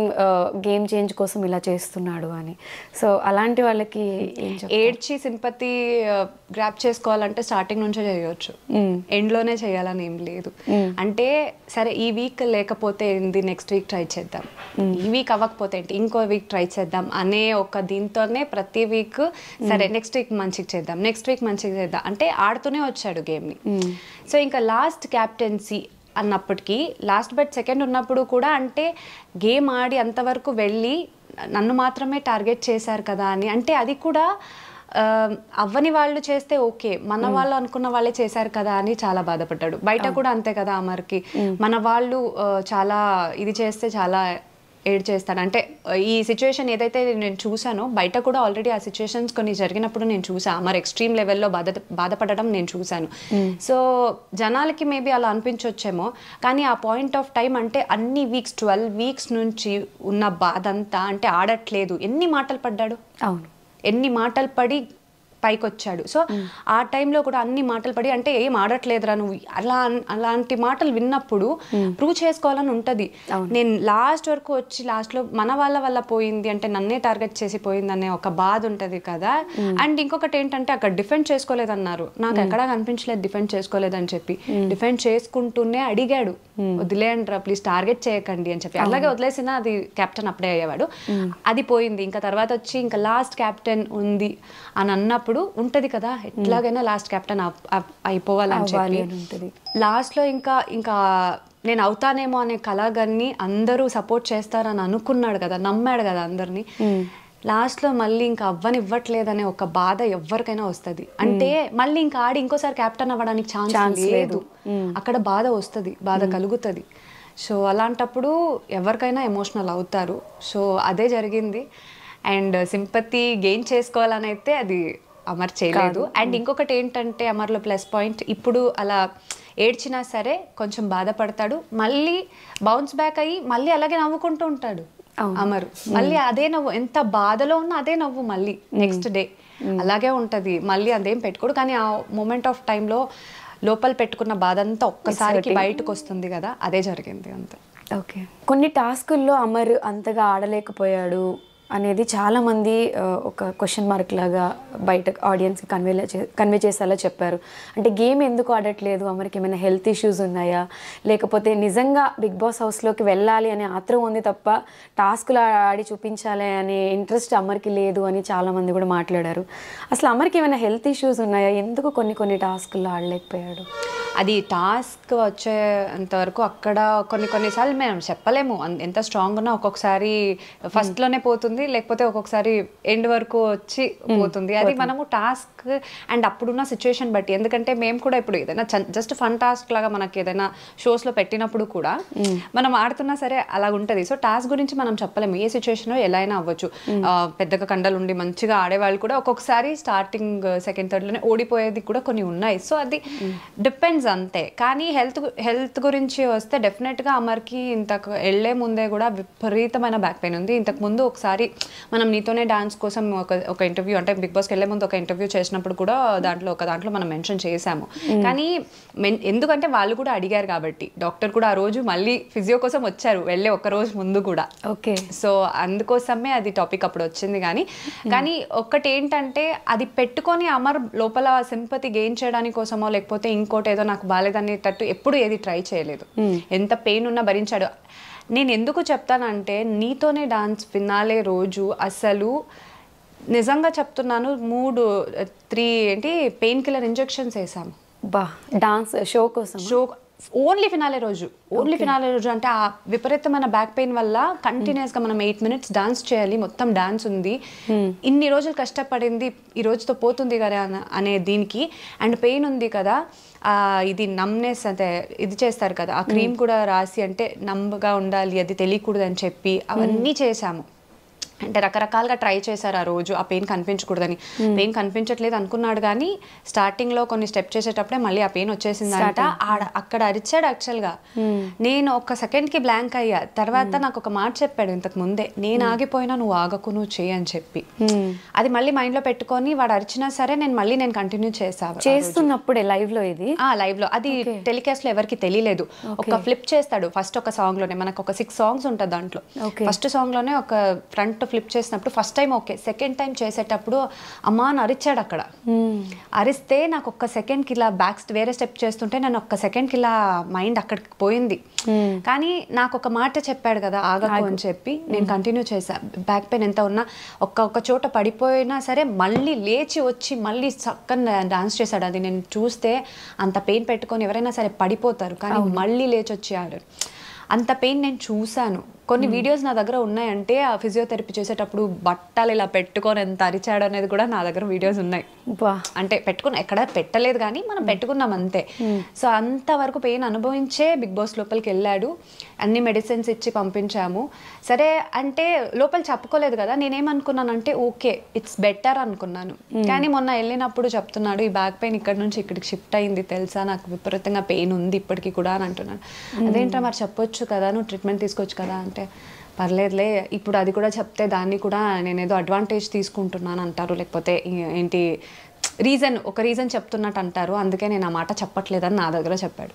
గేమ్ చేంజ్ కోసం ఇలా చేస్తున్నాడు అని. సో అలాంటి వాళ్ళకి ఏడ్చి సింపతి గ్రాప్ చేసుకోవాలంటే స్టార్టింగ్ నుంచే చేయవచ్చు, ఎండ్లోనే చేయాలని ఏం లేదు. అంటే సరే ఈ వీక్ లేకపోతే ఏంది, నెక్స్ట్ వీక్ ట్రై చేద్దాం, ఈ వీక్ అవ్వకపోతే ఏంటి, ఇంకో వీక్ ట్రై చేద్దాం అనే ఒక దీంతోనే ప్రతి వీక్ సరే నెక్స్ట్ వీక్ మంచిగా చేద్దాం, నెక్స్ట్ వీక్ మంచిగా చేద్దాం అంటే ఆడుతూనే వచ్చాడు గేమ్ని. సో ఇంకా లాస్ట్ క్యాప్టెన్సీ అన్నప్పటికీ, లాస్ట్ బట్ సెకండ్ ఉన్నప్పుడు కూడా అంటే గేమ్ ఆడి అంతవరకు వెళ్ళి నన్ను మాత్రమే టార్గెట్ చేశారు కదా అని, అంటే అది కూడా అవ్వని వాళ్ళు చేస్తే ఓకే, మన వాళ్ళు అనుకున్న వాళ్ళే చేశారు కదా అని చాలా బాధపడ్డాడు. బయట కూడా అంతే కదా అమర్కి, మన వాళ్ళు చాలా ఇది చేస్తే చాలా ఏడ్ చేస్తాడు. అంటే ఈ సిచ్యువేషన్ ఏదైతే నేను చూసానో బయట కూడా ఆల్రెడీ ఆ సిచ్యువేషన్స్ కొన్ని జరిగినప్పుడు నేను చూసాను, అమర్ ఎక్స్ట్రీమ్ లెవెల్లో బాధపడడం నేను చూశాను. సో జనాలకి మేబీ అలా అనిపించవచ్చేమో, కానీ ఆ పాయింట్ ఆఫ్ టైం అంటే అన్ని వీక్స్ 12 వీక్స్ నుంచి ఉన్న బాధ అంతా, అంటే ఆడట్లేదు, ఎన్ని మాటలు పడ్డాడు, అవును, ఎన్ని మాటలు పడి పైకి వచ్చాడు. సో ఆ టైంలో కూడా అన్ని మాటలు పడి అంటే ఏం ఆడట్లేదురా నువ్వు అలాంటి మాటలు విన్నప్పుడు ప్రూవ్ చేసుకోవాలని ఉంటుంది. నేను లాస్ట్ వరకు వచ్చి లాస్ట్లో మన వల్ల పోయింది అంటే నన్నే టార్గెట్ చేసి పోయింది అనే ఒక బాధ ఉంటుంది కదా. అండ్ ఇంకొకటి ఏంటంటే అక్కడ డిఫెండ్ చేసుకోలేదన్నారు, నాకు ఎక్కడా కనిపించలేదు డిఫెండ్ చేసుకోలేదని చెప్పి. డిఫెండ్ చేసుకుంటూనే అడిగాడు వదిలేయండి ప్లీజ్ టార్గెట్ చేయకండి అని చెప్పి. అలాగే వదిలేసినా అది కెప్టెన్ అప్పుడే అయ్యేవాడు. అది పోయింది. ఇంకా తర్వాత వచ్చి ఇంకా లాస్ట్ కెప్టెన్ ఉంది అని అన్నప్పుడు ఉంటది కదా ఎట్లాగైనా లాస్ట్ కెప్టెన్ అయిపోవాలని చెప్పి లాస్ట్లో ఇంకా నేను అవుతానేమో అనే కలగాన్ని అందరూ సపోర్ట్ చేస్తారని అనుకున్నాడు కదా, నమ్మాడు కదా అందరినీ. లాస్ట్లో మళ్ళీ ఇంకా అవ్వనివ్వట్లేదనే ఒక బాధ ఎవరికైనా వస్తుంది. అంటే మళ్ళీ ఇంకా ఆడి ఇంకోసారి కెప్టెన్ అవ్వడానికి ఛాన్స్ లేదు, అక్కడ బాధ వస్తుంది, బాధ కలుగుతుంది. సో అలాంటప్పుడు ఎవరికైనా ఎమోషనల్ అవుతారు. సో అదే జరిగింది. అండ్ సింపతి గెయిన్ చేసుకోవాలని అయితే అది అమర్ చేయలేదు. అండ్ ఇంకొకటి ఏంటంటే అమర్లో ప్లస్ పాయింట్, ఇప్పుడు అలా ఏడ్చినా సరే కొంచెం బాధపడతాడు, మళ్ళీ బౌన్స్ బ్యాక్ అయ్యి మళ్ళీ అలాగే నవ్వుకుంటూ ఉంటాడు అమర్. మళ్ళీ అదే నవ్వు, ఎంత బాధలో ఉన్నా అదే నవ్వు మళ్ళీ నెక్స్ట్ డే అలాగే ఉంటుంది. మళ్ళీ అదేం పెట్టుకోడు, కానీ ఆ మూమెంట్ ఆఫ్ టైంలో లోపల పెట్టుకున్న బాధ అంతా ఒక్కసారికి బయటకు వస్తుంది కదా, అదే జరిగింది అంతే. ఓకే, కొన్ని టాస్కుల్లో అమర్ అంతగా ఆడలేకపోయాడు అనేది చాలామంది ఒక క్వశ్చన్ మార్క్ లాగా బయట ఆడియన్స్కి కన్వే చేసేలా చెప్పారు. అంటే గేమ్ ఎందుకు ఆడట్లేదు, అమర్కి ఏమైనా హెల్త్ ఇష్యూస్ ఉన్నాయా, లేకపోతే నిజంగా బిగ్ బాస్ హౌస్లోకి వెళ్ళాలి అనే ఆత్రం ఉంది తప్ప టాస్కులు ఆడి చూపించాలి అనే ఇంట్రెస్ట్ అమర్కి లేదు అని చాలామంది కూడా మాట్లాడారు. అసలు అమర్కి ఏమైనా హెల్త్ ఇష్యూస్ ఉన్నాయా, ఎందుకు కొన్ని టాస్కుల్లో ఆడలేకపోయాడు? అది టాస్క్ వచ్చేంతవరకు అక్కడ కొన్నిసార్లు మేము చెప్పలేము, ఎంత స్ట్రాంగ్ ఉన్నా ఒక్కొక్కసారి ఫస్ట్లోనే పోతుంది, లేకపోతే ఒక్కొక్కసారి ఎండ్ వరకు వచ్చి పోతుంది. అది మనము టాస్క్ అండ్ అప్పుడున్న సిచ్యువేషన్ బట్టి. ఎందుకంటే మేము కూడా ఇప్పుడు ఏదైనా జస్ట్ ఫన్ టాస్క్ లాగా మనకి ఏదైనా షోస్లో పెట్టినప్పుడు కూడా మనం ఆడుతున్నా సరే అలా ఉంటుంది. సో టాస్క్ గురించి మనం చెప్పలేము, ఏ సిచ్యువేషన్లో ఎలా అయినా అవ్వచ్చు. పెద్దగా కండలు ఉండి మంచిగా ఆడేవాళ్ళు కూడా ఒక్కొక్కసారి స్టార్టింగ్ సెకండ్ థర్డ్లోనే ఓడిపోయేది కూడా కొన్ని ఉన్నాయి. సో అది డిపెండ్స్ అంతే. కానీ హెల్త్ గురించి వస్తే డెఫినెట్గా అమర్కి ఇంతకు వెళ్లే ముందే కూడా విపరీతమైన బ్యాక్ పెయిన్ ఉంది. ఇంతకు ముందు ఒకసారి మనం నీతోనే డాన్స్ కోసం ఒక ఇంటర్వ్యూ, అంటే బిగ్ బాస్కి వెళ్లే ముందు ఒక ఇంటర్వ్యూ చేసినప్పుడు కూడా దాంట్లో మనం మెన్షన్ చేశాము. కానీ ఎందుకంటే వాళ్ళు కూడా అడిగారు కాబట్టి డాక్టర్ కూడా ఆ రోజు మళ్ళీ ఫిజియో కోసం వచ్చారు వెళ్ళే ఒక రోజు ముందు కూడా. ఓకే, సో అందుకోసమే అది టాపిక్ అప్పుడు వచ్చింది. కానీ ఒక్కటి ఏంటంటే అది పెట్టుకొని అమర్ లోపల సింపతి గెయిన్ చేయడానికి కోసమో లేకపోతే ఇంకోటి ఏదో నాకు బాలేదనేటట్టు ఎప్పుడు ఏది ట్రై చేయలేదు. ఎంత పెయిన్ ఉన్నా భరించాడు. నేను ఎందుకు చెప్తానంటే నీతోనే డాన్స్ ఫినాలే రోజు అసలు నిజంగా చెప్తున్నాను 3 పెయిన్ కిల్లర్ ఇంజెక్షన్స్ వేసాము డాన్స్ షో కోసం. ఓన్లీ ఫినాలే రోజు అంటే ఆ విపరీతమైన బ్యాక్ పెయిన్ వల్ల కంటిన్యూస్గా మనం 8 minutes డాన్స్ చేయాలి, మొత్తం డాన్స్ ఉంది, ఇన్ని రోజులు కష్టపడింది ఈ రోజుతో పోతుంది కదా అనే దీనికి. అండ్ పెయిన్ ఉంది కదా, ఇది నమ్నెస్ అంటే ఇది చేస్తారు కదా, ఆ క్రీమ్ కూడా రాసి అంటే నమ్మగా ఉండాలి, అది తెలియకూడదు అని చెప్పి అవన్నీ చేశాము. అంటే రకరకాలుగా ట్రై చేశారు ఆ రోజు, ఆ పెయిన్ కనిపించకూడదని. పెయిన్ కనిపించట్లేదు అనుకున్నాడు, కానీ స్టార్టింగ్లో కొన్ని స్టెప్ చేసేటప్పుడే మళ్ళీ ఆ పెయిన్ వచ్చేసిందంట. అక్కడ అరిచాడు యాక్చువల్గా. నేను ఒక సెకండ్కి బ్లాంక్ అయ్యా. తర్వాత నాకు ఒక మాట చెప్పాడు ఇంతకు ముందే, నేను ఆగిపోయినా నువ్వు ఆగకు, నువ్వు చేయి అని చెప్పి. అది మళ్ళీ మైండ్లో పెట్టుకొని వాడు అరిచినా సరే నేను కంటిన్యూ చేస్తున్నప్పుడే లైవ్లో లైవ్లో అది టెలికాస్ట్లో ఎవరికి తెలియలేదు. ఒక ఫ్లిప్ చేస్తాడు ఫస్ట్ ఒక సాంగ్లోనే, మనకు ఒక 6 songs ఉంటుంది దాంట్లో. ఫస్ట్ సాంగ్లోనే ఒక ఫ్రంట్ ఫ్లిప్ చేసినప్పుడు first time okay, second time చేసేటప్పుడు అమ్మా అని అరిచాడు అక్కడ. అరిస్తే నాకు ఒక్క సెకండ్కి ఇలా వేరే స్టెప్ చేస్తుంటే నేను ఒక్క సెకండ్కి ఇలా మైండ్ అక్కడికి పోయింది. కానీ నాకు ఒక మాట చెప్పాడు కదా ఆగకు అని చెప్పి, నేను కంటిన్యూ చేశా. బ్యాక్ పెయిన్ ఎంత ఉన్నా ఒక్క చోట పడిపోయినా సరే మళ్ళీ లేచి వచ్చి మళ్ళీ చక్కగా డాన్స్ చేశాడు. అది నేను చూస్తే అంత పెయిన్ పెట్టుకొని ఎవరైనా సరే పడిపోతారు, కానీ మళ్ళీ లేచి వచ్చి ఆడారు. అంత పెయిన్ నేను చూశాను. కొన్ని వీడియోస్ నా దగ్గర ఉన్నాయంటే ఆ ఫిజియోథెరపీ చేసేటప్పుడు బట్టలు ఇలా పెట్టుకొని ఎంత అరిచాడు అనేది కూడా నా దగ్గర వీడియోస్ ఉన్నాయి. అంటే పెట్టుకుని ఎక్కడ పెట్టలేదు కానీ మనం పెట్టుకున్నాం అంతే. సో అంతవరకు పెయిన్ అనుభవించే బిగ్ బాస్ లోపలికి వెళ్ళాడు. అన్ని మెడిసిన్స్ ఇచ్చి పంపించాము. సరే అంటే లోపల చెప్పుకోలేదు కదా, నేనేమనుకున్నానంటే ఓకే ఇట్స్ బెటర్ అనుకున్నాను. కానీ మొన్న వెళ్ళినప్పుడు చెప్తున్నాడు ఈ బ్యాక్ పెయిన్ ఇక్కడ నుంచి ఇక్కడికి షిఫ్ట్ అయింది తెలుసా, నాకు విపరీతంగా పెయిన్ ఉంది ఇప్పటికీ కూడా అని అంటున్నాను. అదేంటో మరి చెప్పొచ్చు కదా, నువ్వు ట్రీట్మెంట్ తీసుకోవచ్చు కదా అంటే, పర్లేదులే ఇప్పుడు అది కూడా చెప్తే దాన్ని కూడా నేనేదో అడ్వాంటేజ్ తీసుకుంటున్నాను అంటారు, లేకపోతే ఏంటి ఒక రీజన్ చెప్తున్నట్టు అంటారు, అందుకే నేను ఆ మాట చెప్పట్లేదని నా దగ్గర చెప్పాడు.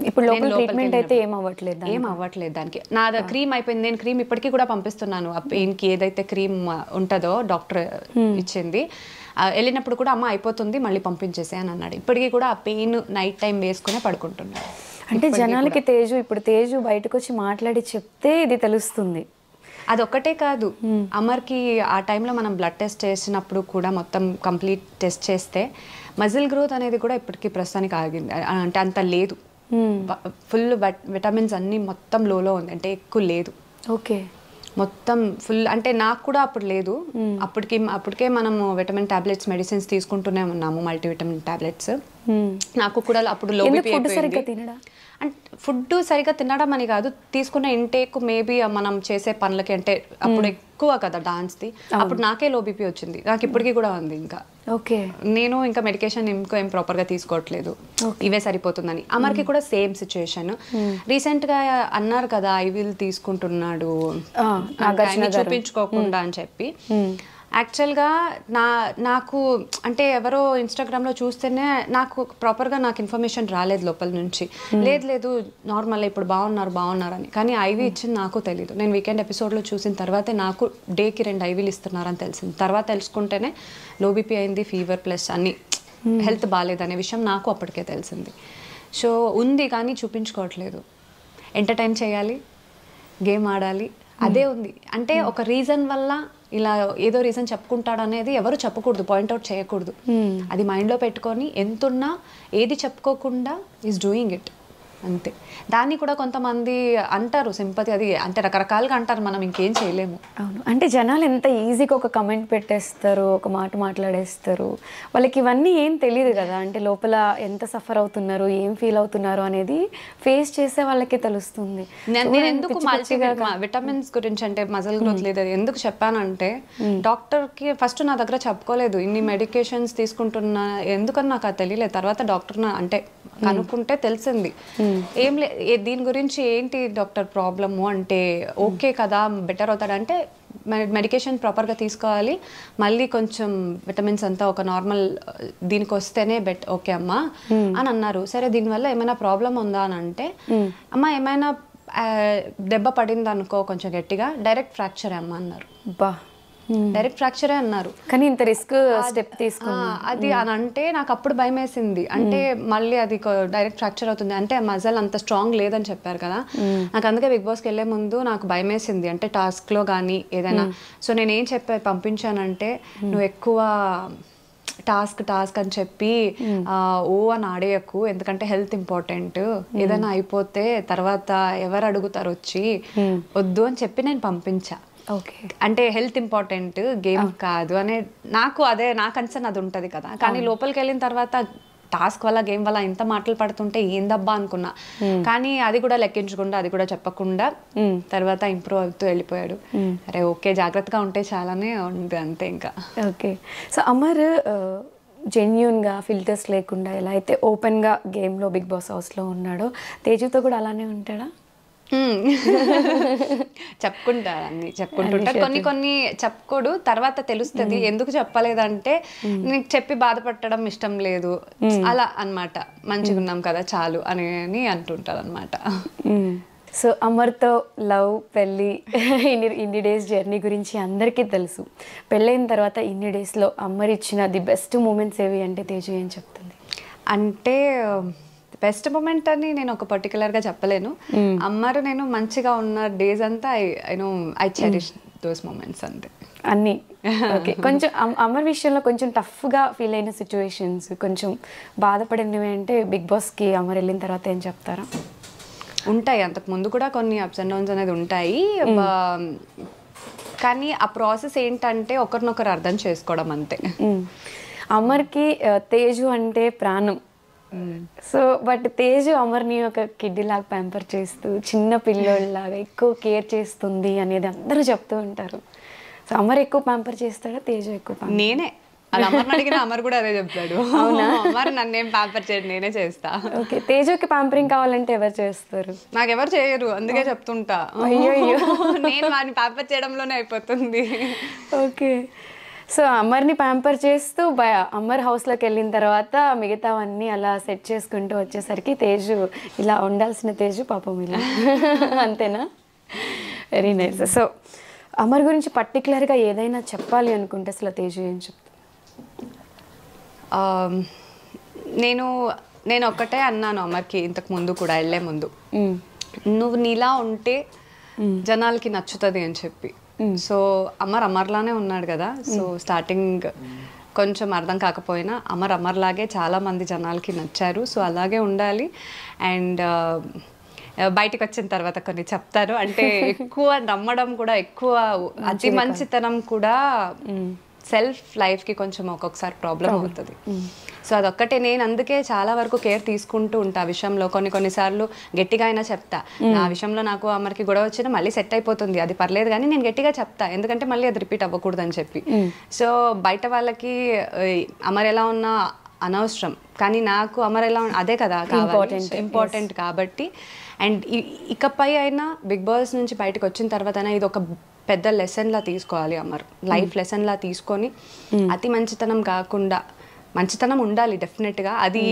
ఇప్పుడు లోపల ట్రీట్మెంట్ అయితే ఏం అవ్వట్లేదు దానికి. నా క్రీమ్ అయిపోయింది, నేను క్రీమ్ ఇప్పటికీ కూడా పంపిస్తున్నాను. ఆ పెయిన్కి ఏదైతే క్రీమ్ ఉంటుందో డాక్టర్ ఇచ్చింది, వెళ్ళినప్పుడు కూడా అమ్మ అయిపోతుంది మళ్ళీ పంపించేసే అని అన్నాడు. ఇప్పటికీ కూడా ఆ పెయిన్ నైట్ టైం వేసుకునే పడుకుంటున్నాడు. అంటే జనాలకి తేజు బయటకు వచ్చి మాట్లాడి చెప్తే ఇది తెలుస్తుంది. అదొక్కటే కాదు, అమర్కి ఆ టైంలో మనం బ్లడ్ టెస్ట్ చేసినప్పుడు కూడా మొత్తం కంప్లీట్ టెస్ట్ చేస్తే మజిల్ గ్రోత్ అనేది కూడా ఇప్పటికీ ప్రస్తుతానికి ఆగింది. అంటే అంత లేదు, ఫుల్ విటమిన్స్ అన్నీ మొత్తం లోలో ఉంది, అంటే ఎక్కువ లేదు. ఓకే, మొత్తం ఫుల్. అంటే నాకు కూడా అప్పుడు లేదు, అప్పటికే మనము విటమిన్ టాబ్లెట్స్ మెడిసిన్స్ తీసుకుంటూనే ఉన్నాము, మల్టీవిటమిన్ టాబ్లెట్స్. నాకు కూడా అప్పుడు లో బీపీ అయిపోయింది. అంటే ఫుడ్ సరిగ్గా తినడం అని కాదు, తీసుకున్న ఇంటేక్ మేబీ మనం చేసే పనులకి, అంటే అప్పుడు ఎక్కువ కదా డాన్స్ది, అప్పుడు నాకే లో బీపీ వచ్చింది, నాకు ఇప్పటికీ కూడా ఉంది. ఇంకా ఓకే, నేను ఇంకా మెడికేషన్ ఏం ప్రాపర్గా తీసుకోవట్లేదు, ఇవే సరిపోతుందని. అమర్కి కూడా సేమ్ సిచ్యుయేషన్. రీసెంట్గా అన్నారు కదా ఐవిల్ తీసుకుంటున్నాడు చూపించుకోకుండా అని చెప్పి. యాక్చువల్గా నాకు అంటే ఎవరో ఇన్స్టాగ్రామ్లో చూస్తేనే నాకు ప్రాపర్గా నాకు ఇన్ఫర్మేషన్ రాలేదు లోపల నుంచి. లేదు నార్మల్ ఇప్పుడు బాగున్నారు అని. కానీ ఐవీ ఇచ్చింది నాకు తెలీదు. నేను వీకెండ్ ఎపిసోడ్లో చూసిన తర్వాతే నాకు డేకి 2 ఐవీలు ఇస్తున్నారని తెలిసింది. తర్వాత తెలుసుకుంటేనే లో బీపీ అయింది, ఫీవర్ ప్లస్ అన్ని హెల్త్ బాగాలేదనే విషయం నాకు అప్పటికే తెలిసింది. సో ఉంది కానీ చూపించుకోవట్లేదు. ఎంటర్టైన్ చేయాలి, గేమ్ ఆడాలి, అదే ఉంది. అంటే ఒక రీజన్ వల్ల ఇలా ఏదో రీజన్ చెప్పుకుంటాడు అనేది ఎవరు చెప్పకూడదు, పాయింట్అవుట్ చేయకూడదు. అది మైండ్లో పెట్టుకొని ఎంతున్నా ఏది చెప్పుకోకుండా ఈజ్ డూయింగ్ ఇట్ అంతే. దాన్ని కూడా కొంతమంది అంటారు సింపతి, అది అంటే రకరకాలుగా అంటారు, మనం ఇంకేం చేయలేము. అవును, అంటే జనాలు ఎంత ఈజీగా ఒక కమెంట్ పెట్టేస్తారు, ఒక మాట మాట్లాడేస్తారు, వాళ్ళకి ఇవన్నీ ఏం తెలియదు కదా. అంటే లోపల ఎంత సఫర్ అవుతున్నారు, ఏం ఫీల్ అవుతున్నారు అనేది ఫేస్ చేసే వాళ్ళకే తెలుస్తుంది. నేను ఎందుకు విటమిన్స్ గురించి అంటే మజిల్ గ్రోత్ లేదు ఎందుకు చెప్పానంటే, డాక్టర్కి ఫస్ట్ నా దగ్గర చెప్పుకోలేదు, ఇన్ని మెడికేషన్స్ తీసుకుంటున్నా ఎందుకని నాకు అది తెలియలేదు. తర్వాత డాక్టర్ అంటే కనుక్కుంటే తెలిసింది. ఏం దీని గురించి ఏంటి డాక్టర్ ప్రాబ్లము అంటే, ఓకే కదా బెటర్ అవుతాడంటే మెడికేషన్ ప్రాపర్గా తీసుకోవాలి, మళ్ళీ కొంచెం విటమిన్స్ అంతా ఒక నార్మల్ దీనికి వస్తేనే ఓకే అమ్మా అని అన్నారు. సరే దీనివల్ల ఏమైనా ప్రాబ్లం ఉందా అని అంటే, అమ్మ ఏమైనా దెబ్బ పడింది అనుకో కొంచెం గట్టిగా, డైరెక్ట్ ఫ్రాక్చర్ అమ్మ అన్నారు. డైరెక్ట్ ఫ్రాక్చరే అన్నారు. కానీ ఇంత రిస్క్ స్టెప్ తీసుకున్నా అది అని అంటే నాకు అప్పుడు భయం వేసింది. అంటే మళ్ళీ అది డైరెక్ట్ ఫ్రాక్చర్ అవుతుంది అంటే మజల్ అంత స్ట్రాంగ్ లేదని చెప్పారు కదా. నాకు అందుకే బిగ్ బాస్కి వెళ్ళే ముందు నాకు భయం వేసింది, అంటే టాస్క్లో కానీ ఏదైనా. సో నేను ఏం పంపించానంటే, నువ్వు ఎక్కువ టాస్క్ అని చెప్పి అని ఆడేయకు, ఎందుకంటే హెల్త్ ఇంపార్టెంట్, ఏదైనా అయిపోతే తర్వాత ఎవరు అడుగుతారు వచ్చి, వద్దు అని చెప్పి నేను పంపించా. అంటే హెల్త్ ఇంపార్టెంట్, గేమ్ కాదు అనే నా కన్సర్న్ అది ఉంటుంది కదా. కానీ లోపలికి వెళ్ళిన తర్వాత టాస్క్ వల్ల గేమ్ వల్ల ఇంత మాటలు పడుతుంటే ఏందబ్బా అనుకున్నా. కానీ అది కూడా లెక్కించకుండా, అది కూడా చెప్పకుండా తర్వాత ఇంప్రూవ్ అవుతూ వెళ్ళిపోయాడు. అరే ఓకే జాగ్రత్తగా ఉంటే చాలానే ఉంది అంతే ఇంకా. ఓకే, సో అమర్ జెన్యూన్గా ఫిల్టర్స్ లేకుండా ఎలా అయితే ఓపెన్గా గేమ్లో బిగ్ బాస్ హౌస్లో ఉన్నాడో, తేజుతో కూడా అలానే ఉంటాడా? చెప్పుకుంటారు, అన్ని చెప్పుకుంటుంటారు. కొన్ని చెప్పుకోడు, తర్వాత తెలుస్తుంది ఎందుకు చెప్పలేదంటే నీకు చెప్పి బాధపడడం ఇష్టం లేదు అలా అన్నమాట. మంచిగా ఉన్నాం కదా చాలు అని అంటుంటారు అనమాట. సో అమర్తో లవ్, పెళ్ళి, ఇన్ని డేస్ జర్నీ గురించి అందరికీ తెలుసు. పెళ్ళైన తర్వాత ఇన్ని డేస్లో అమర్ ఇచ్చిన ది బెస్ట్ మూమెంట్స్ ఏవి అంటే తేజు ఏం చెప్తుంది? అంటే బెస్ట్ మూమెంట్ అని నేను ఒక పర్టికులర్గా చెప్పలేను. అమ్మరు నేను మంచిగా ఉన్న డేస్ అంతా ఐ చెరిష్ దోస్ మూమెంట్స్ అంతే అన్నీ. ఓకే, కొంచెం అమర్ విషయంలో కొంచెం టఫ్గా ఫీల్ అయిన సిచ్యువేషన్స్, కొంచెం బాధపడినవి అంటే బిగ్ బాస్కి అమర్ వెళ్ళిన తర్వాత ఏం చెప్తారా? ఉంటాయి, అంతకు ముందు కూడా కొన్ని అప్స్ అండ్ డౌన్స్ అనేది ఉంటాయి. కానీ ఆ ప్రాసెస్ ఏంటంటే ఒకరినొకరు అర్థం చేసుకోవడం అంతే. అమర్కి తేజు అంటే ప్రాణం. సో బట్ తేజు అమర్ని ఒక కిడ్డీ లాగా ప్యాంపర్ చేస్తూ, చిన్న పిల్లోళ్ళలాగా ఎక్కువ కేర్ చేస్తుంది అనేది అందరూ చెప్తూ ఉంటారు. సో అమర్ ఎక్కువ ప్యాంపర్ చేస్తాడా, తేజు ఎక్కువ? నేనే అది అమర్ని అడిగిన అమర్ కూడా అదే చెప్తాడు. అవునా, అమర్ నన్నేం ప్యాంపర్ చేయడు, నేనే చేస్తా. ఓకే, తేజుకి ప్యాంపరింగ్ కావాలంటే ఎవరు చేస్తారు? నాకెవరు చేయరు, అందుకే చెప్తుంటా. అయ్యో నేను వాడిని ప్యాంపర్ చేయడంలోనే అయిపోతుంది. ఓకే, సో అమర్ని ప్యాంపర్ చేస్తూ అమర్ హౌస్లోకి వెళ్ళిన తర్వాత మిగతావన్నీ అలా సెట్ చేసుకుంటూ వచ్చేసరికి తేజు ఇలా ఉండాల్సిన తేజు పాపం ఇలా అంతేనా? Very nice. సో అమర్ గురించి పర్టికులర్గా ఏదైనా చెప్పాలి అనుకుంటే అసలు తేజు ఏం చెప్తా? నేను ఒక్కటే అన్నాను అమర్కి ఇంతకు ముందు కూడా, వెళ్ళే ముందు, నువ్వు నీలా ఉంటే జనాలకి నచ్చుతుంది అని చెప్పి. సో అమర్లానే ఉన్నాడు కదా. సో స్టార్టింగ్ కొంచెం అర్థం కాకపోయినా అమర్లాగే చాలా మంది జనాలకి నచ్చారు. సో అలాగే ఉండాలి. అండ్ బయటకు వచ్చిన తర్వాత కొన్ని చెప్తాను, అంటే ఎక్కువ నమ్మడం కూడా, ఎక్కువ అతి మంచితనం కూడా సెల్ఫ్ లైఫ్కి కొంచెం ఒక్కొక్కసారి ప్రాబ్లం అవుతుంది. సో అదొక్కటే. నేను అందుకే చాలా వరకు కేర్ తీసుకుంటూ ఉంటా ఆ విషయంలో. కొన్నిసార్లు గట్టిగా అయినా చెప్తా, నా విషయంలో నాకు అమర్కి గొడవ వచ్చినా మళ్ళీ సెట్ అయిపోతుంది, అది పర్లేదు, కానీ నేను గట్టిగా చెప్తా, ఎందుకంటే మళ్ళీ అది రిపీట్ అవ్వకూడదు అని చెప్పి. సో బయట వాళ్ళకి అమర్ ఎలా ఉన్నా అనవసరం, కానీ నాకు అమర్ ఎలా అదే కదా ఇంపార్టెంట్ కాబట్టి. అండ్ ఇకపై అయినా బిగ్ బాస్ నుంచి బయటకు వచ్చిన తర్వాత అయినా ఇది ఒక పెద్ద లెసన్లా తీసుకోవాలి అమర్, లైఫ్ లెసన్లా తీసుకొని అతి మంచితనం కాకుండా, మంచితనం ఉండాలి డెఫినెట్గా, అది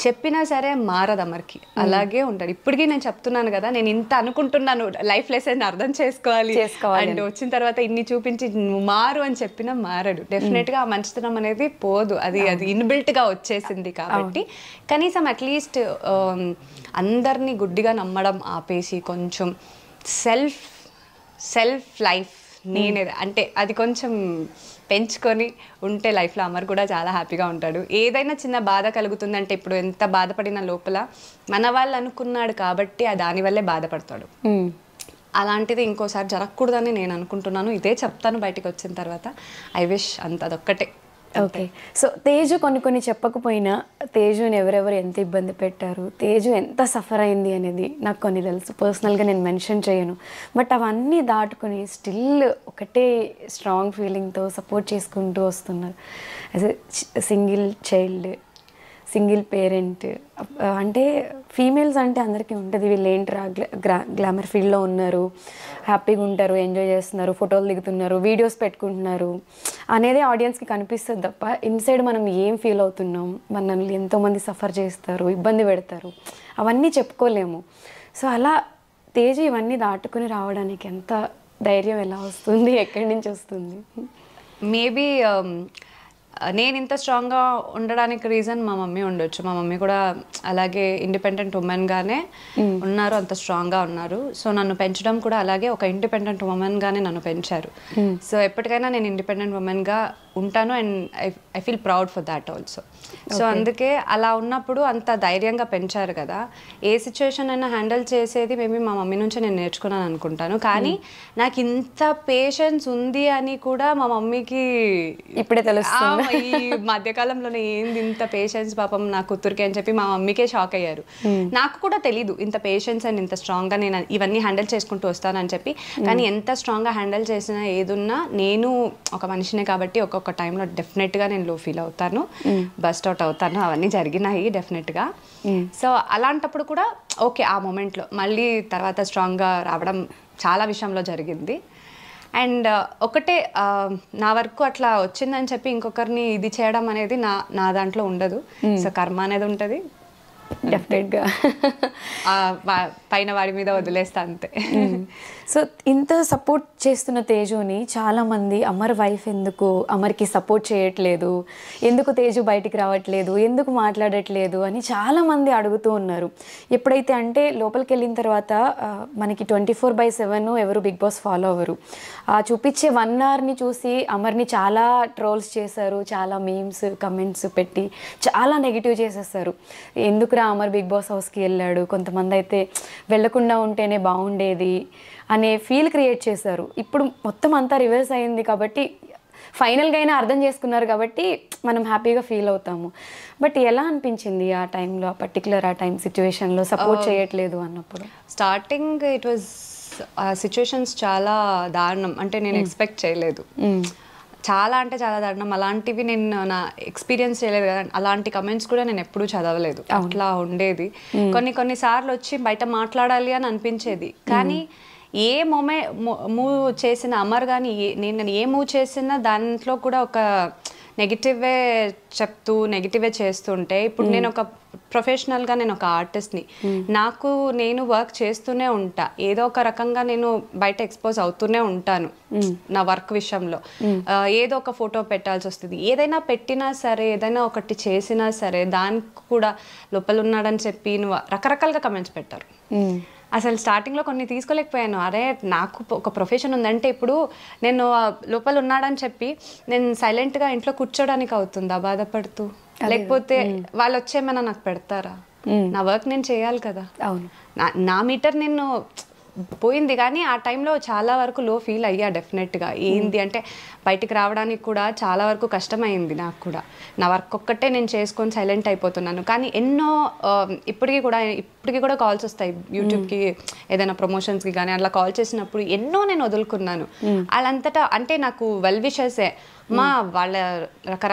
చెప్పినా సరే మారదు అమర్కి, అలాగే ఉంటాడు. ఇప్పటికీ నేను చెప్తున్నాను కదా, నేను ఇంత అనుకుంటున్నాను లైఫ్ లెసన్ అర్థం చేసుకోవాలి అండ్ వచ్చిన తర్వాత ఇన్ని చూపించి మారు అని చెప్పినా మారడు. డెఫినెట్గా ఆ మంచితనం అనేది పోదు, అది ఇన్బిల్ట్గా వచ్చేసింది. కాబట్టి కనీసం అట్లీస్ట్ అందరినీ గుడ్డిగా నమ్మడం ఆపేసి కొంచెం సెల్ఫ్ లైఫ్ నేనే అంటే అది కొంచెం పెంచుకొని ఉంటే లైఫ్లో అమర్ కూడా చాలా హ్యాపీగా ఉంటాడు. ఏదైనా చిన్న బాధ కలుగుతుందంటే, ఇప్పుడు ఎంత బాధపడిన లోపల మన వాళ్ళు అనుకున్నాడు కాబట్టి దానివల్లే బాధపడతాడు. అలాంటిది ఇంకోసారి జరగకూడదని నేను అనుకుంటున్నాను. ఇదే చెప్తాను బయటకు వచ్చిన తర్వాత. ఐ విష్ అదొక్కటే. ఓకే. సో తేజు కొన్ని చెప్పకపోయినా తేజుని ఎవరెవరు ఎంత ఇబ్బంది పెట్టారు, తేజు ఎంత సఫర్ అయింది అనేది నాకు కొన్ని తెలుసు. పర్సనల్గా నేను మెన్షన్ చేయను, బట్ అవన్నీ దాటుకుని స్టిల్ ఒకటే స్ట్రాంగ్ ఫీలింగ్తో సపోర్ట్ చేసుకుంటూ వస్తున్నారు. As a single child, single parent. అంటే ఫీమేల్స్ అంటే అందరికీ ఉంటుంది, వీళ్ళు ఏంట్రా గ్లామర్ ఫీల్డ్లో ఉన్నారు, హ్యాపీగా ఉంటారు, ఎంజాయ్ చేస్తున్నారు, ఫోటోలు దిగుతున్నారు, వీడియోస్ పెట్టుకుంటున్నారు అనేది ఆడియన్స్కి కనిపిస్తుంది తప్ప ఇన్సైడ్ మనం ఏం ఫీల్ అవుతున్నాం, మనల్ని ఎంతోమంది సఫర్ చేస్తారు, ఇబ్బంది పెడతారు, అవన్నీ చెప్పుకోలేము. సో అలా తేజ ఇవన్నీ దాటుకుని రావడానికి ఎంత ధైర్యం ఎలా వస్తుంది, ఎక్కడి నుంచి వస్తుంది? మేబీ నేను ఇంత స్ట్రాంగ్గా ఉండడానికి రీజన్ మా మమ్మీ ఉండొచ్చు. మా మమ్మీ కూడా అలాగే ఇండిపెండెంట్ ఉమెన్గానే ఉన్నారు, అంత స్ట్రాంగ్గా ఉన్నారు. సో నన్ను పెంచడం కూడా అలాగే ఒక ఇండిపెండెంట్ ఉమెన్గానే నన్ను పెంచారు. సో ఎప్పటికైనా నేను ఇండిపెండెంట్ ఉమెన్గా ఉంటాను and I feel proud for that also. So అందుకే అలా ఉన్నప్పుడు అంత ధైర్యంగా పెంచారు కదా. ఏ సిచ్యువేషన్ అయినా హ్యాండిల్ చేసేది మేబీ మా మమ్మీ నుంచే నేను నేర్చుకున్నాను అనుకుంటాను. కానీ నాకు ఇంత పేషెన్స్ ఉంది అని కూడా మా మమ్మీకి ఇప్పుడే తెలుస్తుంది. ఈ మధ్యకాలంలోనే ఏంది ఇంత పేషెన్స్ పాపం నా కూతురికి అని చెప్పి మా మమ్మీకే షాక్ అయ్యారు. నాకు కూడా తెలీదు ఇంత పేషెన్స్ అండ్ ఇంత స్ట్రాంగ్గా నేను ఇవన్నీ హ్యాండిల్ చేసుకుంటూ వస్తానని చెప్పి. కానీ ఎంత స్ట్రాంగ్గా హ్యాండిల్ చేసినా ఏదున్నా నేను ఒక మనిషినే కాబట్టి ఒక్కొక్క టైంలో డెఫినెట్గా నేను లో ఫీల్ అవుతాను, బస్ట్ అవుట్ అవుతాను, అవన్నీ జరిగినాయి డెఫినెట్గా. సో అలాంటప్పుడు కూడా ఓకే, ఆ మూమెంట్లో మళ్ళీ తర్వాత స్ట్రాంగ్గా రావడం చాలా విషయంలో జరిగింది. అండ్ ఒకటే నా వరకు అట్లా వచ్చిందని చెప్పి ఇంకొకరిని ఇది చేయడం అనేది నా దాంట్లో ఉండదు. సో కర్మ అనేది ఉంటుంది, డెఫినెట్గా పైన వాడి మీద వదిలేస్తా అంతే. సో ఇంత సపోర్ట్ చేస్తున్న తేజుని చాలామంది అమర్ వైఫ్ ఎందుకు అమర్కి సపోర్ట్ చేయట్లేదు, ఎందుకు తేజు బయటికి రావట్లేదు, ఎందుకు మాట్లాడట్లేదు అని చాలామంది అడుగుతూ ఉన్నారు. ఎప్పుడైతే అంటే లోపలికి వెళ్ళిన తర్వాత మనకి 24/7 ఎవరు బిగ్ బాస్ ఫాలో అవ్వరు. చూపించే 1 అవర్ని చూసి అమర్ని చాలా ట్రోల్స్ చేశారు, చాలా మీమ్స్ కమెంట్స్ పెట్టి చాలా నెగిటివ్ చేసేస్తారు. ఎందుకురా అమర్ బిగ్ బాస్ హౌస్కి వెళ్ళాడు, కొంతమంది అయితే వెళ్ళకుండా ఉంటేనే బాగుండేది అనే ఫీల్ క్రియేట్ చేశారు. ఇప్పుడు మొత్తం అంతా రివర్స్ అయింది కాబట్టి ఫైనల్గా అయినా అర్థం చేసుకున్నారు కాబట్టి మనం హ్యాపీగా ఫీల్ అవుతాము. బట్ ఎలా అనిపించింది ఆ టైంలో, ఆ పర్టికులర్ ఆ టైం సిచ్యువేషన్లో సపోర్ట్ చేయట్లేదు అన్నప్పుడు? స్టార్టింగ్ ఇట్ వాజ్ సిచ్యువేషన్స్ చాలా దారుణం, అంటే నేను ఎక్స్పెక్ట్ చేయలేదు. చాలా అంటే చాలా దారుణం. అలాంటివి నేను నా ఎక్స్పీరియన్స్ చేయలేదు కదా. అలాంటి కమెంట్స్ కూడా నేను ఎప్పుడూ చదవలేదు. అట్లా ఉండేది. కొన్ని సార్లు వచ్చి బయట మాట్లాడాలి అని అనిపించేది, కానీ ఏ మూవ్ చేసిన అమర్ కానీ నేను ఏ మూవ్ చేసినా దాంట్లో కూడా ఒక నెగిటివే చెప్తూ నెగిటివే చేస్తుంటే, ఇప్పుడు నేను ఒక ప్రొఫెషనల్గా నేను ఒక ఆర్టిస్ట్ని, నాకు నేను వర్క్ చేస్తూనే ఉంటా, ఏదో ఒక రకంగా నేను బయట ఎక్స్పోజ్ అవుతూనే ఉంటాను నా వర్క్ విషయంలో. ఏదో ఒక ఫోటో పెట్టాల్సి వస్తుంది, ఏదైనా పెట్టినా సరే, ఏదైనా ఒకటి చేసినా సరే దానికి కూడా లోపల ఉన్నాడని చెప్పి నువ్వు రకరకాలుగా కమెంట్స్ పెట్టారు. అసలు స్టార్టింగ్లో కొన్ని తీసుకోలేకపోయాను. అరే నాకు ఒక ప్రొఫెషన్ ఉందంటే ఇప్పుడు నేను లోపల ఉన్నాడని చెప్పి నేను సైలెంట్గా ఇంట్లో కూర్చోడానికి అవుతుందా బాధపడుతూ? లేకపోతే వాళ్ళు వచ్చేమైనా నాకు పెడతారా? నా వర్క్ నేను చేయాలి కదా. అవును, నా మీటర్ నేను పోయింది, కానీ ఆ టైంలో చాలా వరకు లో ఫీల్ అయ్యా డెఫినెట్గా. ఏంది అంటే బయటికి రావడానికి కూడా చాలా వరకు కష్టమైంది నాకు కూడా. నా వర్క్ ఒక్కటే నేను చేసుకొని సైలెంట్ అయిపోతున్నాను. కానీ ఎన్నో ఇప్పటికీ కూడా కాల్స్ వస్తాయి యూట్యూబ్కి, ఏదైనా ప్రమోషన్స్కి కానీ అట్లా కాల్ చేసినప్పుడు ఎన్నో నేను వదులుకున్నాను. వాళ్ళంతటా అంటే నాకు వెల్ విషెసే, మా వాళ్ళ రకరకాల